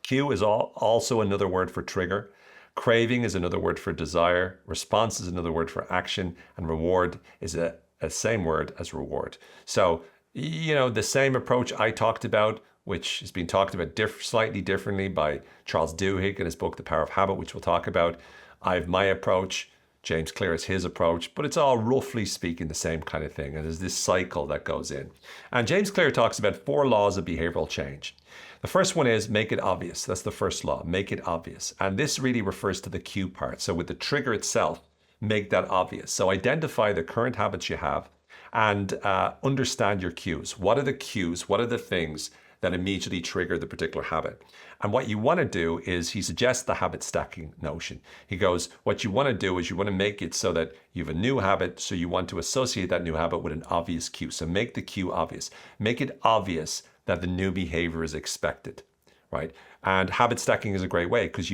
S1: cue is also another word for trigger. Craving is another word for desire. Response is another word for action. And reward is a same word as reward. So, the same approach I talked about, which has been talked about slightly differently by Charles Duhigg in his book, The Power of Habit, which we'll talk about. I have my approach. James Clear has his approach, but it's all roughly speaking the same kind of thing. And there's this cycle that goes in. And James Clear talks about 4 laws of behavioral change. The first one is make it obvious. That's the first law, make it obvious. And this really refers to the cue part. So with the trigger itself, make that obvious. So identify the current habits you have and understand your cues. What are the cues? What are the things that immediately trigger the particular habit? And what you want to do is, he suggests the habit stacking notion. He goes, what you want to do is you want to make it so that you have a new habit, so you want to associate that new habit with an obvious cue. So make the cue obvious. Make it obvious that the new behavior is expected, right? And habit stacking is a great way because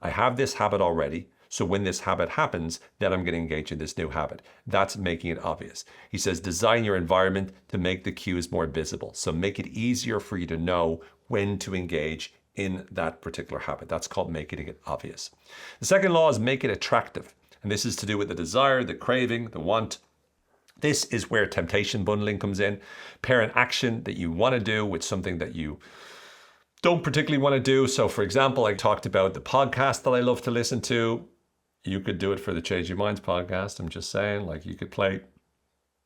S1: I have this habit already. So when this habit happens, then I'm going to engage in this new habit. That's making it obvious. He says, design your environment to make the cues more visible. So make it easier for you to know when to engage in that particular habit. That's called making it obvious. The second law is make it attractive. And this is to do with the desire, the craving, the want. This is where temptation bundling comes in. Pair an action that you want to do with something that you don't particularly want to do. So for example, I talked about the podcast that I love to listen to. You could do it for the Change Your Minds podcast. I'm just saying, you could play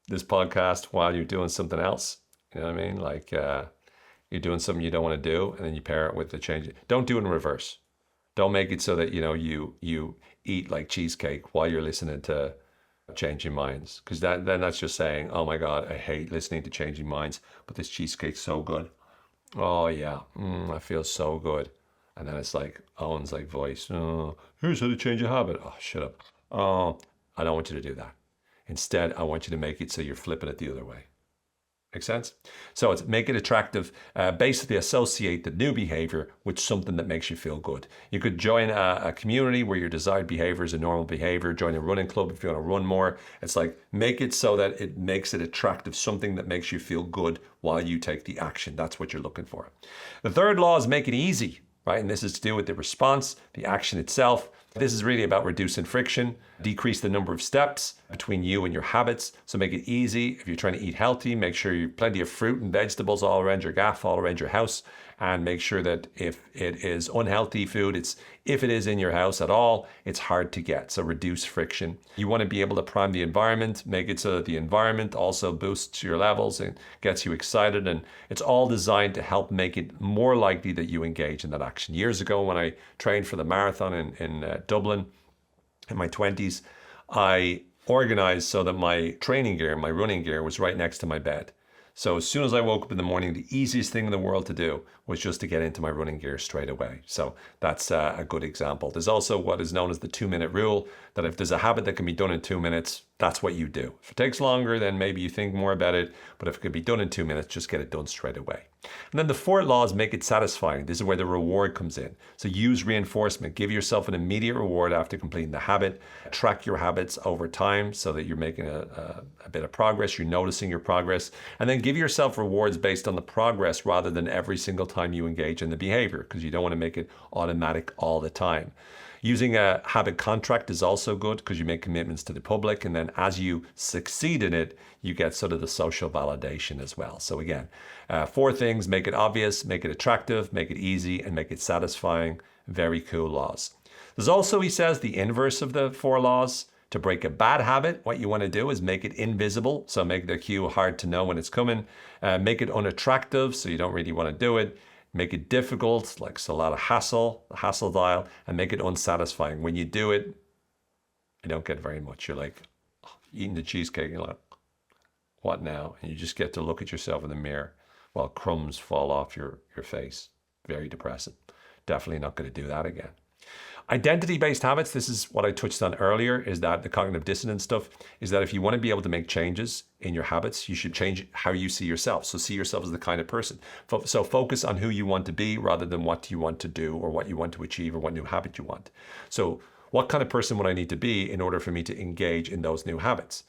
S1: this podcast while you're doing something else. You know what I mean? You're doing something you don't want to do, and then you pair it with the change. Don't do it in reverse. Don't make it so that, you eat like cheesecake while you're listening to Changing Minds. Because then that's just saying, oh my God, I hate listening to Changing Minds, but this cheesecake's so good. Oh yeah, I feel so good. And then it's like Owen's voice. Oh, here's how to change a habit. Oh, shut up. Oh, I don't want you to do that. Instead, I want you to make it so you're flipping it the other way. Make sense? So it's make it attractive. Basically associate the new behavior with something that makes you feel good. You could join a community where your desired behavior is a normal behavior. Join a running club if you want to run more. It's make it so that it makes it attractive, something that makes you feel good while you take the action. That's what you're looking for. The third law is make it easy. Right? And this is to do with the response, the action itself. This is really about reducing friction, decrease the number of steps between you and your habits. So make it easy. If you're trying to eat healthy, make sure you have plenty of fruit and vegetables all around your gaff, all around your house. And make sure that if it is unhealthy food, if it is in your house at all, it's hard to get. So reduce friction. You want to be able to prime the environment, make it so that the environment also boosts your levels and gets you excited. And it's all designed to help make it more likely that you engage in that action. Years ago, when I trained for the marathon in Dublin in my 20s, I organized so that my training gear, my running gear, was right next to my bed. So as soon as I woke up in the morning, the easiest thing in the world to do was just to get into my running gear straight away. So that's a good example. There's also what is known as the 2-minute rule, that if there's a habit that can be done in 2 minutes, that's what you do. If it takes longer, then maybe you think more about it. But if it could be done in 2 minutes, just get it done straight away. And then the fourth law is make it satisfying. This is where the reward comes in. So use reinforcement. Give yourself an immediate reward after completing the habit. Track your habits over time so that you're making a bit of progress. You're noticing your progress. And then give yourself rewards based on the progress rather than every single time you engage in the behavior, because you don't want to make it automatic all the time. Using a habit contract is also good because you make commitments to the public, and then as you succeed in it, you get sort of the social validation as well. So again, 4 things: make it obvious, make it attractive, make it easy, and make it satisfying. Very cool laws. There's also, he says, the inverse of the 4 laws. To break a bad habit, what you want to do is make it invisible. So make the cue hard to know when it's coming. Make it unattractive, so you don't really want to do it. Make it difficult, like it's a lot of hassle, the hassle dial, and make it unsatisfying. When you do it, you don't get very much. You're like eating the cheesecake, you're like, what now? And you just get to look at yourself in the mirror while crumbs fall off your face. Very depressing. definitely not going to do that again. Identity-based habits, this is what I touched on earlier, is that the cognitive dissonance stuff, is that if you want to be able to make changes in your habits, you should change how you see yourself. So see yourself as the kind of person. So focus on who you want to be rather than what you want to do or what you want to achieve or what new habit you want. So what kind of person would I need to be in order for me to engage in those new habits?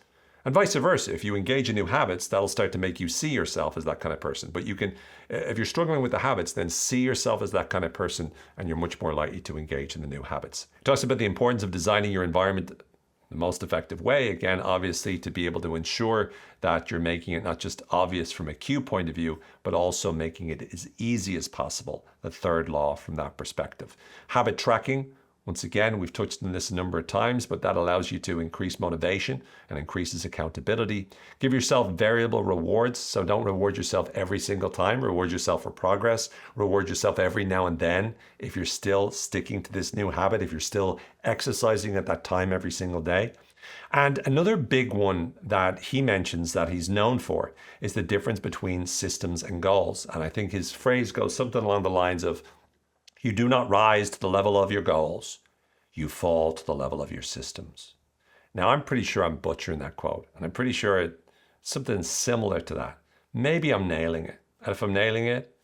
S1: And vice versa, if you engage in new habits, that'll start to make you see yourself as that kind of person. But you can, if you're struggling with the habits, then see yourself as that kind of person and you're much more likely to engage in the new habits. It talks about the importance of designing your environment the most effective way, again, obviously, to be able to ensure that you're making it not just obvious from a cue point of view, but also making it as easy as possible. The third law from that perspective. Habit tracking. Once again, we've touched on this a number of times, but that allows you to increase motivation and increases accountability. Give yourself variable rewards. So don't reward yourself every single time. Reward yourself for progress. Reward yourself every now and then. If you're still sticking to this new habit, if you're still exercising at that time every single day. And another big one that he mentions that he's known for is the difference between systems and goals. And I think his phrase goes something along the lines of, you do not rise to the level of your goals. You fall to the level of your systems. Now, I'm pretty sure I'm butchering that quote, and I'm pretty sure it's something similar to that. Maybe I'm nailing it. And if I'm nailing it,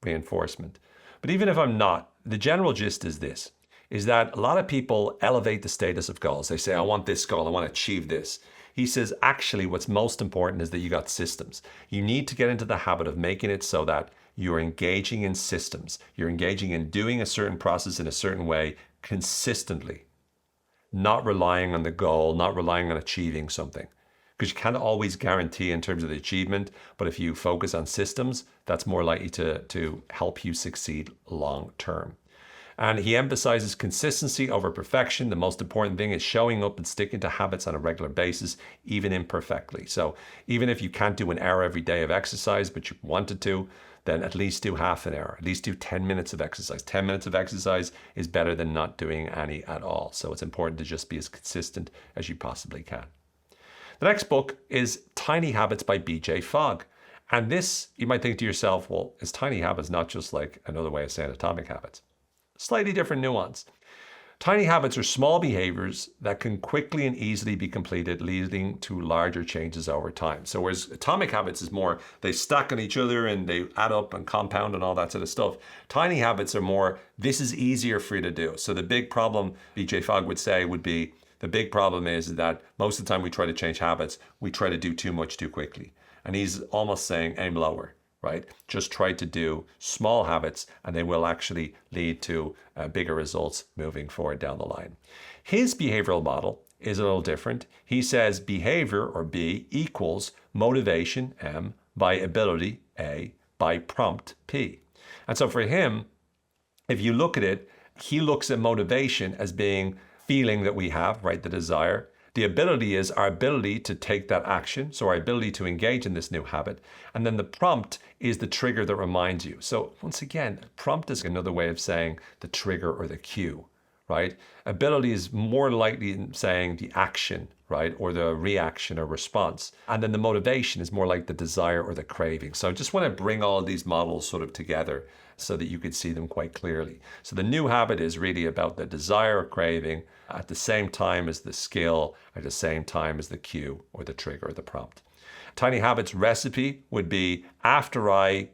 S1: reinforcement. But even if I'm not, the general gist is this, is that a lot of people elevate the status of goals. They say, I want this goal, I want to achieve this. He says, actually, what's most important is that you got systems. You need to get into the habit of making it so that you're engaging in systems. You're engaging in doing a certain process in a certain way consistently, not relying on the goal, not relying on achieving something. Because you can't always guarantee in terms of the achievement, but if you focus on systems, that's more likely to help you succeed long term. And he emphasizes consistency over perfection. The most important thing is showing up and sticking to habits on a regular basis, even imperfectly. So even if you can't do an hour every day of exercise, but you wanted to, then at least do half an hour, at least do 10 minutes of exercise. 10 minutes of exercise is better than not doing any at all. So it's important to just be as consistent as you possibly can. The next book is Tiny Habits by B.J. Fogg. And this, you might think to yourself, well, is Tiny Habits not just like another way of saying Atomic Habits? Slightly different nuance. Tiny habits are small behaviors that can quickly and easily be completed, leading to larger changes over time. So whereas atomic habits is more, they stack on each other and they add up and compound and all that sort of stuff. Tiny habits are more, this is easier for you to do. So the big problem, B.J. Fogg would say, would be, the big problem is that most of the time we try to change habits, we try to do too much too quickly. And he's almost saying aim lower. Right? Just try to do small habits and they will actually lead to bigger results moving forward down the line. His behavioral model is a little different. He says behavior, or B, equals motivation, M, by ability, A, by prompt, P. And so for him, if you look at it, he looks at motivation as being feeling that we have, right? The desire. The ability is our ability to take that action, so our ability to engage in this new habit. And then the prompt is the trigger that reminds you. So once again, prompt is another way of saying the trigger or the cue, right? Ability is more likely in saying the action, right? Or the reaction or response. And then the motivation is more like the desire or the craving. So I just want to bring all of these models sort of together so that you could see them quite clearly. So the new habit is really about the desire or craving at the same time as the skill, at the same time as the cue or the trigger or the prompt. Tiny habits recipe would be, after I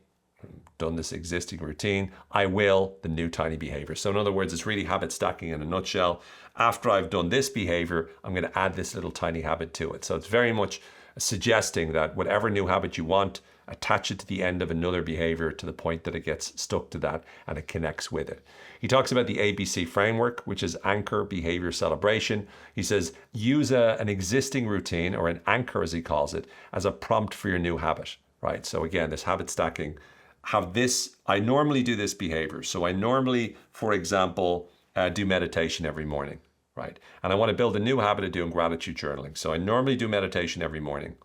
S1: done this existing routine, I will the new tiny behavior. So in other words, it's really habit stacking in a nutshell. After I've done this behavior, I'm going to add this little tiny habit to it. So it's very much suggesting that whatever new habit you want, attach it to the end of another behavior to the point that it gets stuck to that and it connects with it. He talks about the ABC framework, which is anchor, behavior, celebration. He says, use an existing routine, or an anchor as he calls it, as a prompt for your new habit, right? So again, this habit stacking, have this, I normally do this behavior. So I normally, for example, do meditation every morning, right? And I want to build a new habit of doing gratitude journaling. So I normally do meditation every morning,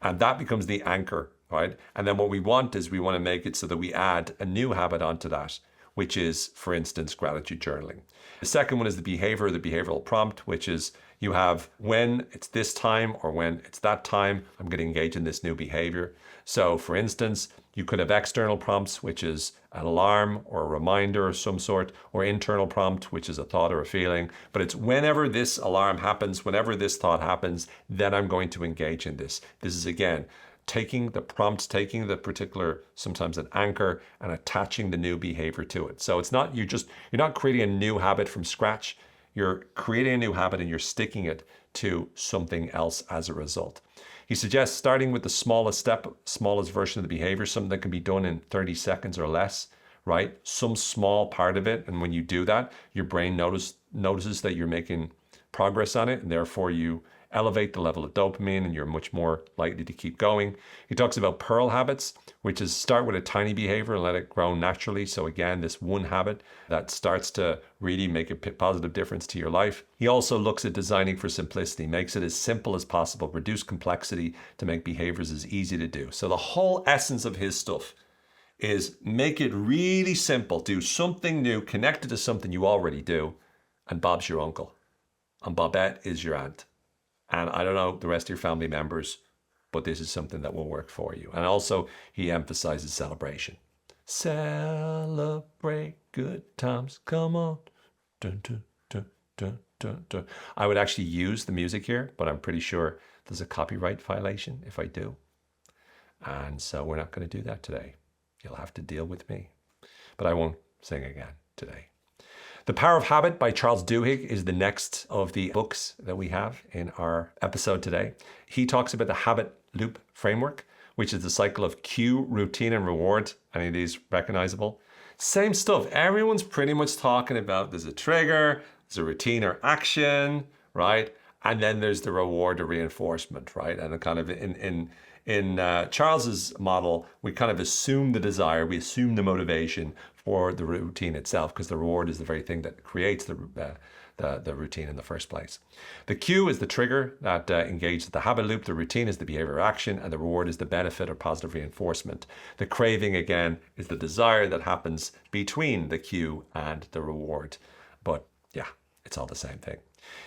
S1: and that becomes the anchor, right? And then what we want is we want to make it so that we add a new habit onto that, which is, for instance, gratitude journaling. The second one is the behavior, the behavioral prompt, which is you have when it's this time or when it's that time, I'm going to engage in this new behavior. So for instance, You could have external prompts, which is an alarm or a reminder of some sort, or internal prompt, which is a thought or a feeling. But it's whenever this alarm happens, whenever this thought happens, then I'm going to engage in this. This is, again, taking the prompt, taking the particular, sometimes an anchor, and attaching the new behavior to it. So it's not, you're not creating a new habit from scratch. You're creating a new habit and you're sticking it to something else as a result. He suggests starting with the smallest step, smallest version of the behavior, something that can be done in 30 seconds or less, right? Some small part of it. And when you do that, your brain notices that you're making progress on it, and therefore you elevate the level of dopamine and you're much more likely to keep going. He talks about pearl habits, which is start with a tiny behavior and let it grow naturally. So again, this one habit that starts to really make a positive difference to your life. He also looks at designing for simplicity, makes it as simple as possible, reduce complexity to make behaviors as easy to do. So the whole essence of his stuff is make it really simple, do something new, connected to something you already do, and Bob's your uncle, and Bobette is your aunt. And I don't know the rest of your family members, but this is something that will work for you. And also, he emphasizes celebration. Celebrate good times. Come on. Dun, dun, dun, dun, dun, dun. I would actually use the music here, but I'm pretty sure there's a copyright violation if I do. And so we're not going to do that today. You'll have to deal with me. But I won't sing again today. The Power of Habit by Charles Duhigg is the next of the books that we have in our episode today. He talks about the habit loop framework, which is the cycle of cue, routine, and reward. Any of these recognizable? Same stuff. Everyone's pretty much talking about there's a trigger, there's a routine or action, right? And then there's the reward or reinforcement, right? And kind of in Charles's model, we kind of assume the desire, we assume the motivation for the routine itself, because the reward is the very thing that creates the routine in the first place. The cue is the trigger that engages the habit loop. The routine is the behavior or action, and the reward is the benefit or positive reinforcement. The craving, again, is the desire that happens between the cue and the reward. But yeah, it's all the same thing.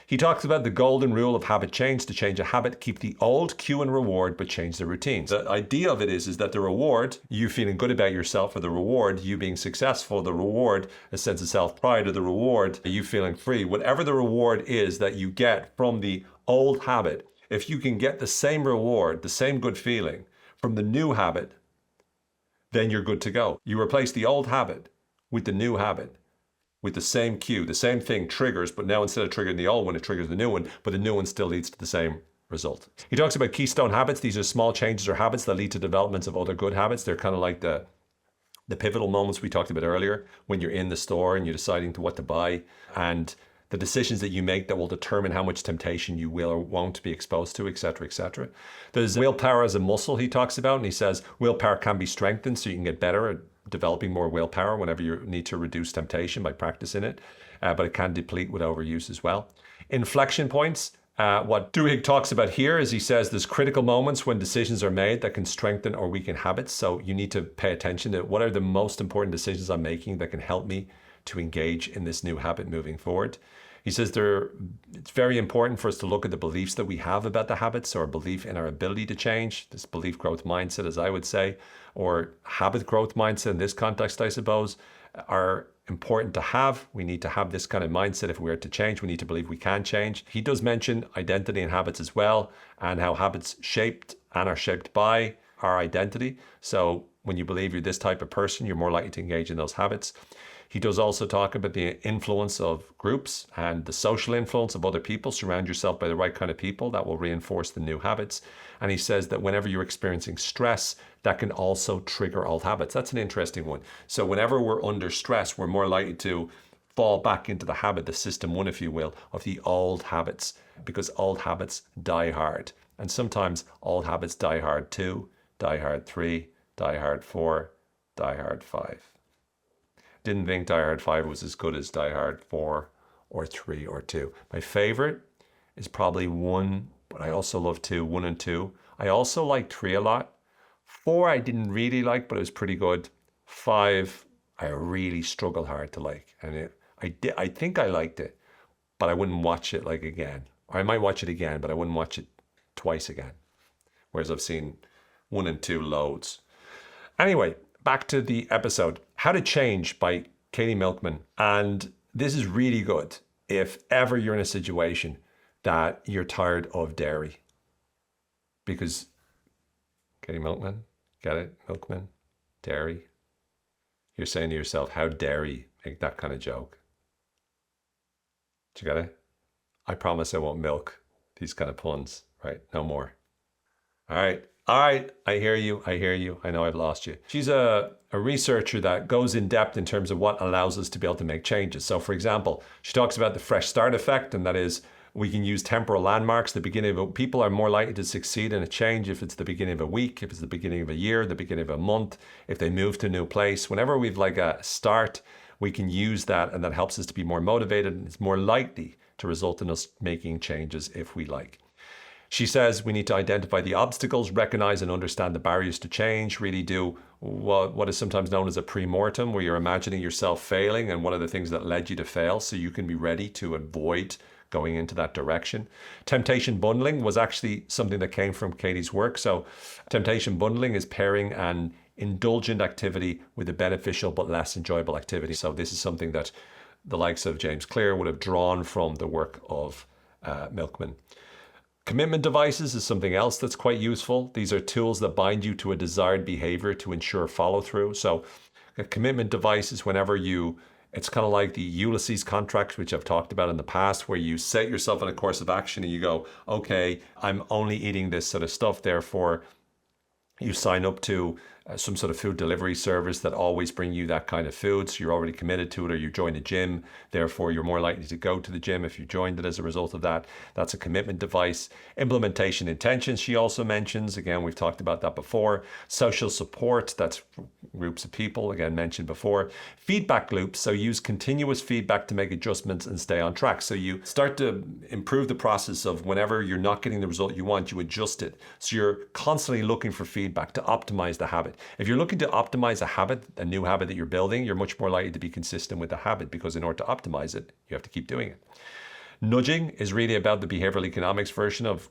S1: He talks about the golden rule of habit change. To change a habit, keep the old cue and reward, but change the routine. The idea of it is that the reward, you feeling good about yourself, or the reward, you being successful, the reward, a sense of self-pride, or the reward, you feeling free, whatever the reward is that you get from the old habit, if you can get the same reward, the same good feeling from the new habit, then you're good to go. You replace the old habit with the new habit, with the same cue, the same thing triggers, but now instead of triggering the old one, it triggers the new one, but the new one still leads to the same result. He talks about keystone habits. These are small changes or habits that lead to developments of other good habits. They're kind of like the pivotal moments we talked about earlier, when you're in the store and you're deciding what to buy, and the decisions that you make that will determine how much temptation you will or won't be exposed to, etc., etc. There's willpower as a muscle he talks about, and he says willpower can be strengthened so you can get better at developing more willpower whenever you need to reduce temptation by practicing it, but it can deplete with overuse as well. Inflection points. What Duhigg talks about here is he says there's critical moments when decisions are made that can strengthen or weaken habits. So you need to pay attention to what are the most important decisions I'm making that can help me to engage in this new habit moving forward. He says it's very important for us to look at the beliefs that we have about the habits, or belief in our ability to change, this belief growth mindset, as I would say, or habit growth mindset in this context, I suppose, are important to have. We need to have this kind of mindset. If we are to change, we need to believe we can change. He does mention identity and habits as well, and how habits shaped and are shaped by our identity. So when you believe you're this type of person, you're more likely to engage in those habits. He does also talk about the influence of groups and the social influence of other people. Surround yourself by the right kind of people that will reinforce the new habits. And he says that whenever you're experiencing stress, that can also trigger old habits. That's an interesting one. So whenever we're under stress, we're more likely to fall back into the habit, the system one, if you will, of the old habits, because old habits die hard. And sometimes old habits die hard 2, die hard 3, die hard 4, die hard 5. Didn't think Die Hard 5 was as good as Die Hard 4 or 3 or 2. My favorite is probably 1, but I also love 2, 1 and 2. I also like 3 a lot. 4 I didn't really like, but it was pretty good. 5 I really struggled hard to like. And I think I liked it, but I wouldn't watch it like again. Or I might watch it again, but I wouldn't watch it twice again. Whereas I've seen 1 and 2 loads. Anyway, back to the episode. How to Change by Katy Milkman. And this is really good if ever you're in a situation that you're tired of dairy. Because Katy Milkman, get it? Milkman, dairy. You're saying to yourself, how dare you make that kind of joke? Do you get it? I promise I won't milk these kind of puns, right? No more. All right. All right. I hear you. I hear you. I know I've lost you. She's a researcher that goes in depth in terms of what allows us to be able to make changes. So, for example, she talks about the fresh start effect, and that is we can use temporal landmarks. The beginning of people are more likely to succeed in a change if it's the beginning of a week, if it's the beginning of a year, the beginning of a month, if they move to a new place. Whenever we've like a start, we can use that, and that helps us to be more motivated, and it's more likely to result in us making changes if we like. She says we need to identify the obstacles, recognize and understand the barriers to change, really do what is sometimes known as a pre-mortem, where you're imagining yourself failing and what are the things that led you to fail, so you can be ready to avoid going into that direction. Temptation bundling was actually something that came from Katy's work. So temptation bundling is pairing an indulgent activity with a beneficial but less enjoyable activity. So this is something that the likes of James Clear would have drawn from the work of Milkman. Commitment devices is something else that's quite useful. These are tools that bind you to a desired behavior to ensure follow through. So a commitment device is whenever it's kind of like the Ulysses contract, which I've talked about in the past, where you set yourself on a course of action and you go, okay, I'm only eating this sort of stuff. Therefore, you sign up to some sort of food delivery service that always bring you that kind of food. So you're already committed to it, or you join a gym. Therefore, you're more likely to go to the gym if you joined it as a result of that. That's a commitment device. Implementation intentions, she also mentions. Again, we've talked about that before. Social support, that's groups of people, again, mentioned before. Feedback loops, so use continuous feedback to make adjustments and stay on track. So you start to improve the process of whenever you're not getting the result you want, you adjust it. So you're constantly looking for feedback to optimize the habit. If you're looking to optimize a habit, a new habit that you're building, you're much more likely to be consistent with the habit, because in order to optimize it, you have to keep doing it. Nudging is really about the behavioral economics version of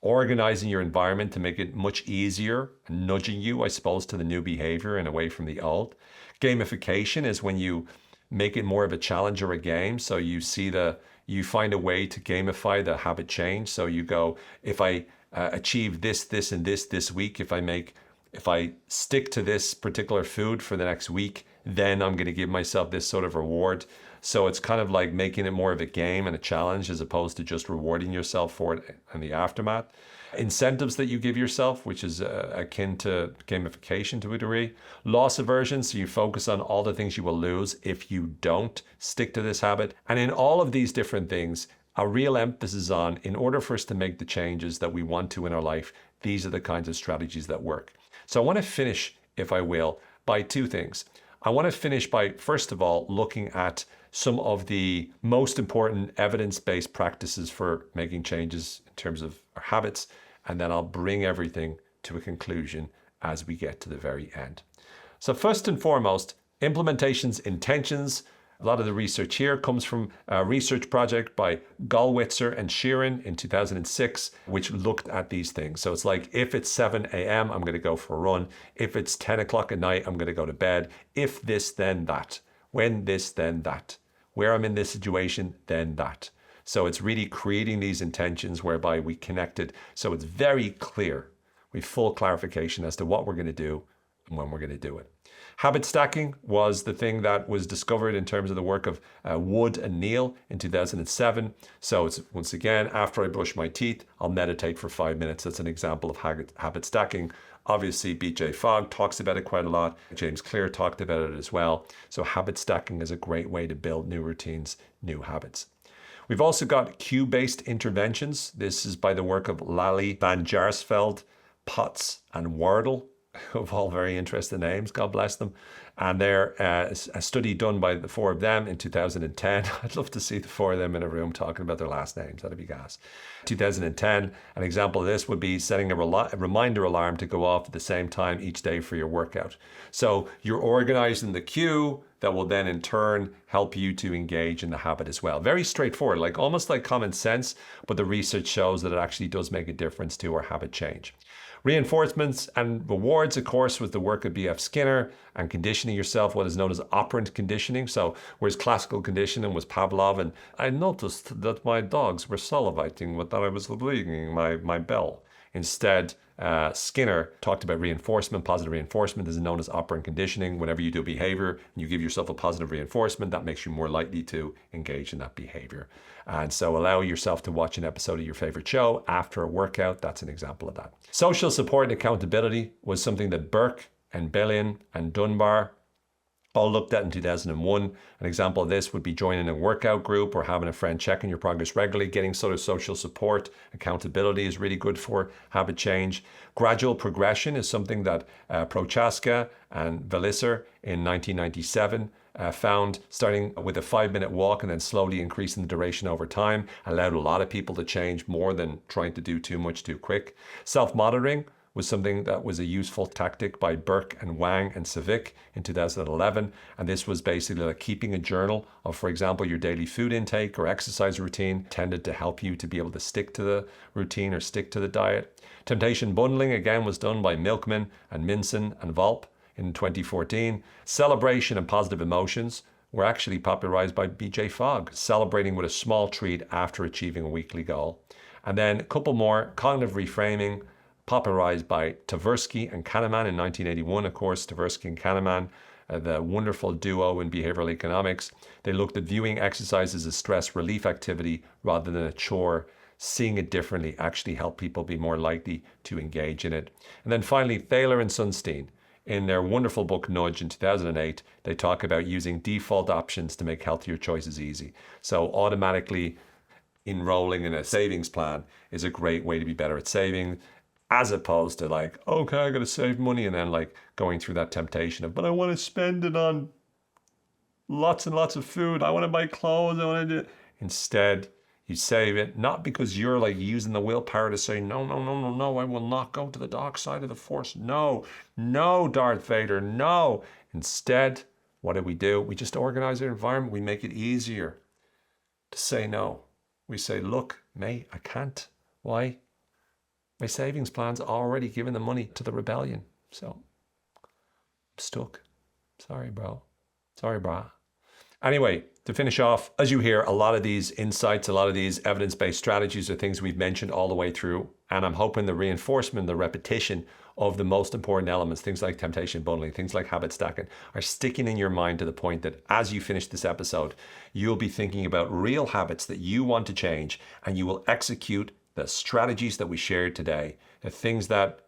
S1: organizing your environment to make it much easier, and nudging you, I suppose, to the new behavior and away from the old. Gamification is when you make it more of a challenge or a game. So you find a way to gamify the habit change. So you go, if I achieve this, and this week, if I stick to this particular food for the next week, then I'm going to give myself this sort of reward. So it's kind of like making it more of a game and a challenge as opposed to just rewarding yourself for it in the aftermath. Incentives that you give yourself, which is akin to gamification to a degree. Loss aversion, so you focus on all the things you will lose if you don't stick to this habit. And in all of these different things, a real emphasis on, in order for us to make the changes that we want to in our life, these are the kinds of strategies that work. So I want to finish, if I will, by two things. I want to finish by, first of all, looking at some of the most important evidence-based practices for making changes in terms of our habits, and then I'll bring everything to a conclusion as we get to the very end. So first and foremost, implementation's intentions. A lot of the research here comes from a research project by Gallwitzer and Sheeran in 2006, which looked at these things. So it's like, if it's 7 a.m., I'm going to go for a run. If it's 10 o'clock at night, I'm going to go to bed. If this, then that. When this, then that. Where I'm in this situation, then that. So it's really creating these intentions whereby we connect it. So it's very clear. We have full clarification as to what we're going to do and when we're going to do it. Habit stacking was the thing that was discovered in terms of the work of Wood and Neal in 2007. So it's, once again, after I brush my teeth, I'll meditate for 5 minutes. That's an example of habit stacking. Obviously, BJ Fogg talks about it quite a lot. James Clear talked about it as well. So habit stacking is a great way to build new routines, new habits. We've also got cue-based interventions. This is by the work of Lally, Van Jaarsveld, Potts, and Wardle, of all very interesting names, God bless them. And they're a study done by the four of them in 2010. I'd love to see the four of them in a room talking about their last names. That'd be gas. 2010, an example of this would be setting a reminder alarm to go off at the same time each day for your workout. So you're organizing the cue that will then in turn help you to engage in the habit as well. Very straightforward, like almost like common sense, but the research shows that it actually does make a difference to our habit change. Reinforcements and rewards, of course, was the work of B.F. Skinner, and conditioning yourself, what is known as operant conditioning. So whereas classical conditioning was Pavlov, and I noticed that my dogs were salivating with that I was ringing my bell. Instead, Skinner talked about reinforcement. Positive reinforcement is known as operant conditioning. Whenever you do behavior and you give yourself a positive reinforcement, that makes you more likely to engage in that behavior. And so allow yourself to watch an episode of your favorite show after a workout. That's an example of that. Social support and accountability was something that Burke and Belin and Dunbar all looked at in 2001. An example of this would be joining a workout group or having a friend checking your progress regularly. Getting sort of social support, accountability is really good for habit change. Gradual progression is something that Prochaska and Velisser in 1997 found, starting with a 5-minute walk and then slowly increasing the duration over time, allowed a lot of people to change more than trying to do too much too quick. Self-monitoring was something that was a useful tactic by Burke and Wang and Savick in 2011. And this was basically like keeping a journal of, for example, your daily food intake or exercise routine, tended to help you to be able to stick to the routine or stick to the diet. Temptation bundling, again, was done by Milkman and Minson and Volp in 2014. Celebration and positive emotions were actually popularized by B.J. Fogg, celebrating with a small treat after achieving a weekly goal. And then a couple more, cognitive reframing, popularized by Tversky and Kahneman in 1981. Of course, Tversky and Kahneman, the wonderful duo in behavioral economics. They looked at viewing exercise as a stress relief activity rather than a chore. Seeing it differently actually helped people be more likely to engage in it. And then finally, Thaler and Sunstein, in their wonderful book Nudge in 2008, they talk about using default options to make healthier choices easy. So automatically enrolling in a savings plan is a great way to be better at saving, as opposed to like, okay, I got to save money, and then like going through that temptation of, but I want to spend it on lots and lots of food. I want to buy clothes. I want to do. Instead, you save it, not because you're like using the willpower to say, no, I will not go to the dark side of the force. No, Darth Vader, no. Instead, what do? We just organize our environment. We make it easier to say no. We say, look, mate, I can't. Why? My savings plan's already given the money to the rebellion. So I'm stuck. Sorry, bro. Sorry, brah. Anyway, to finish off, as you hear, a lot of these insights, a lot of these evidence-based strategies are things we've mentioned all the way through. And I'm hoping the reinforcement, the repetition of the most important elements, things like temptation bundling, things like habit stacking, are sticking in your mind to the point that as you finish this episode, you'll be thinking about real habits that you want to change, and you will execute the strategies that we shared today, the things that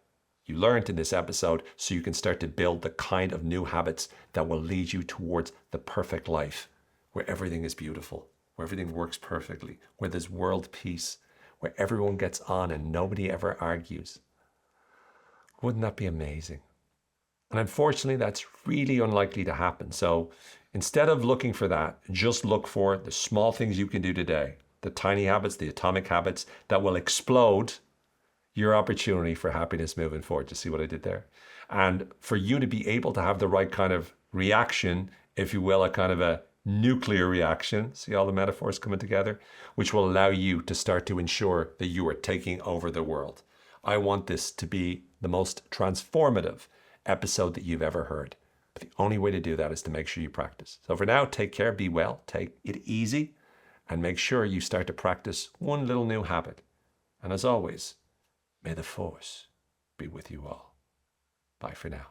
S1: you learned in this episode, so you can start to build the kind of new habits that will lead you towards the perfect life, where everything is beautiful, where everything works perfectly, where there's world peace, where everyone gets on and nobody ever argues. Wouldn't that be amazing? And unfortunately, that's really unlikely to happen. So instead of looking for that, just look for the small things you can do today, the tiny habits, the atomic habits that will explode your opportunity for happiness moving forward. You see what I did there? And for you to be able to have the right kind of reaction, if you will, a kind of a nuclear reaction, see all the metaphors coming together, which will allow you to start to ensure that you are taking over the world. I want this to be the most transformative episode that you've ever heard. But the only way to do that is to make sure you practice. So for now, take care, be well, take it easy, and make sure you start to practice one little new habit. And as always, may the force be with you all. Bye for now.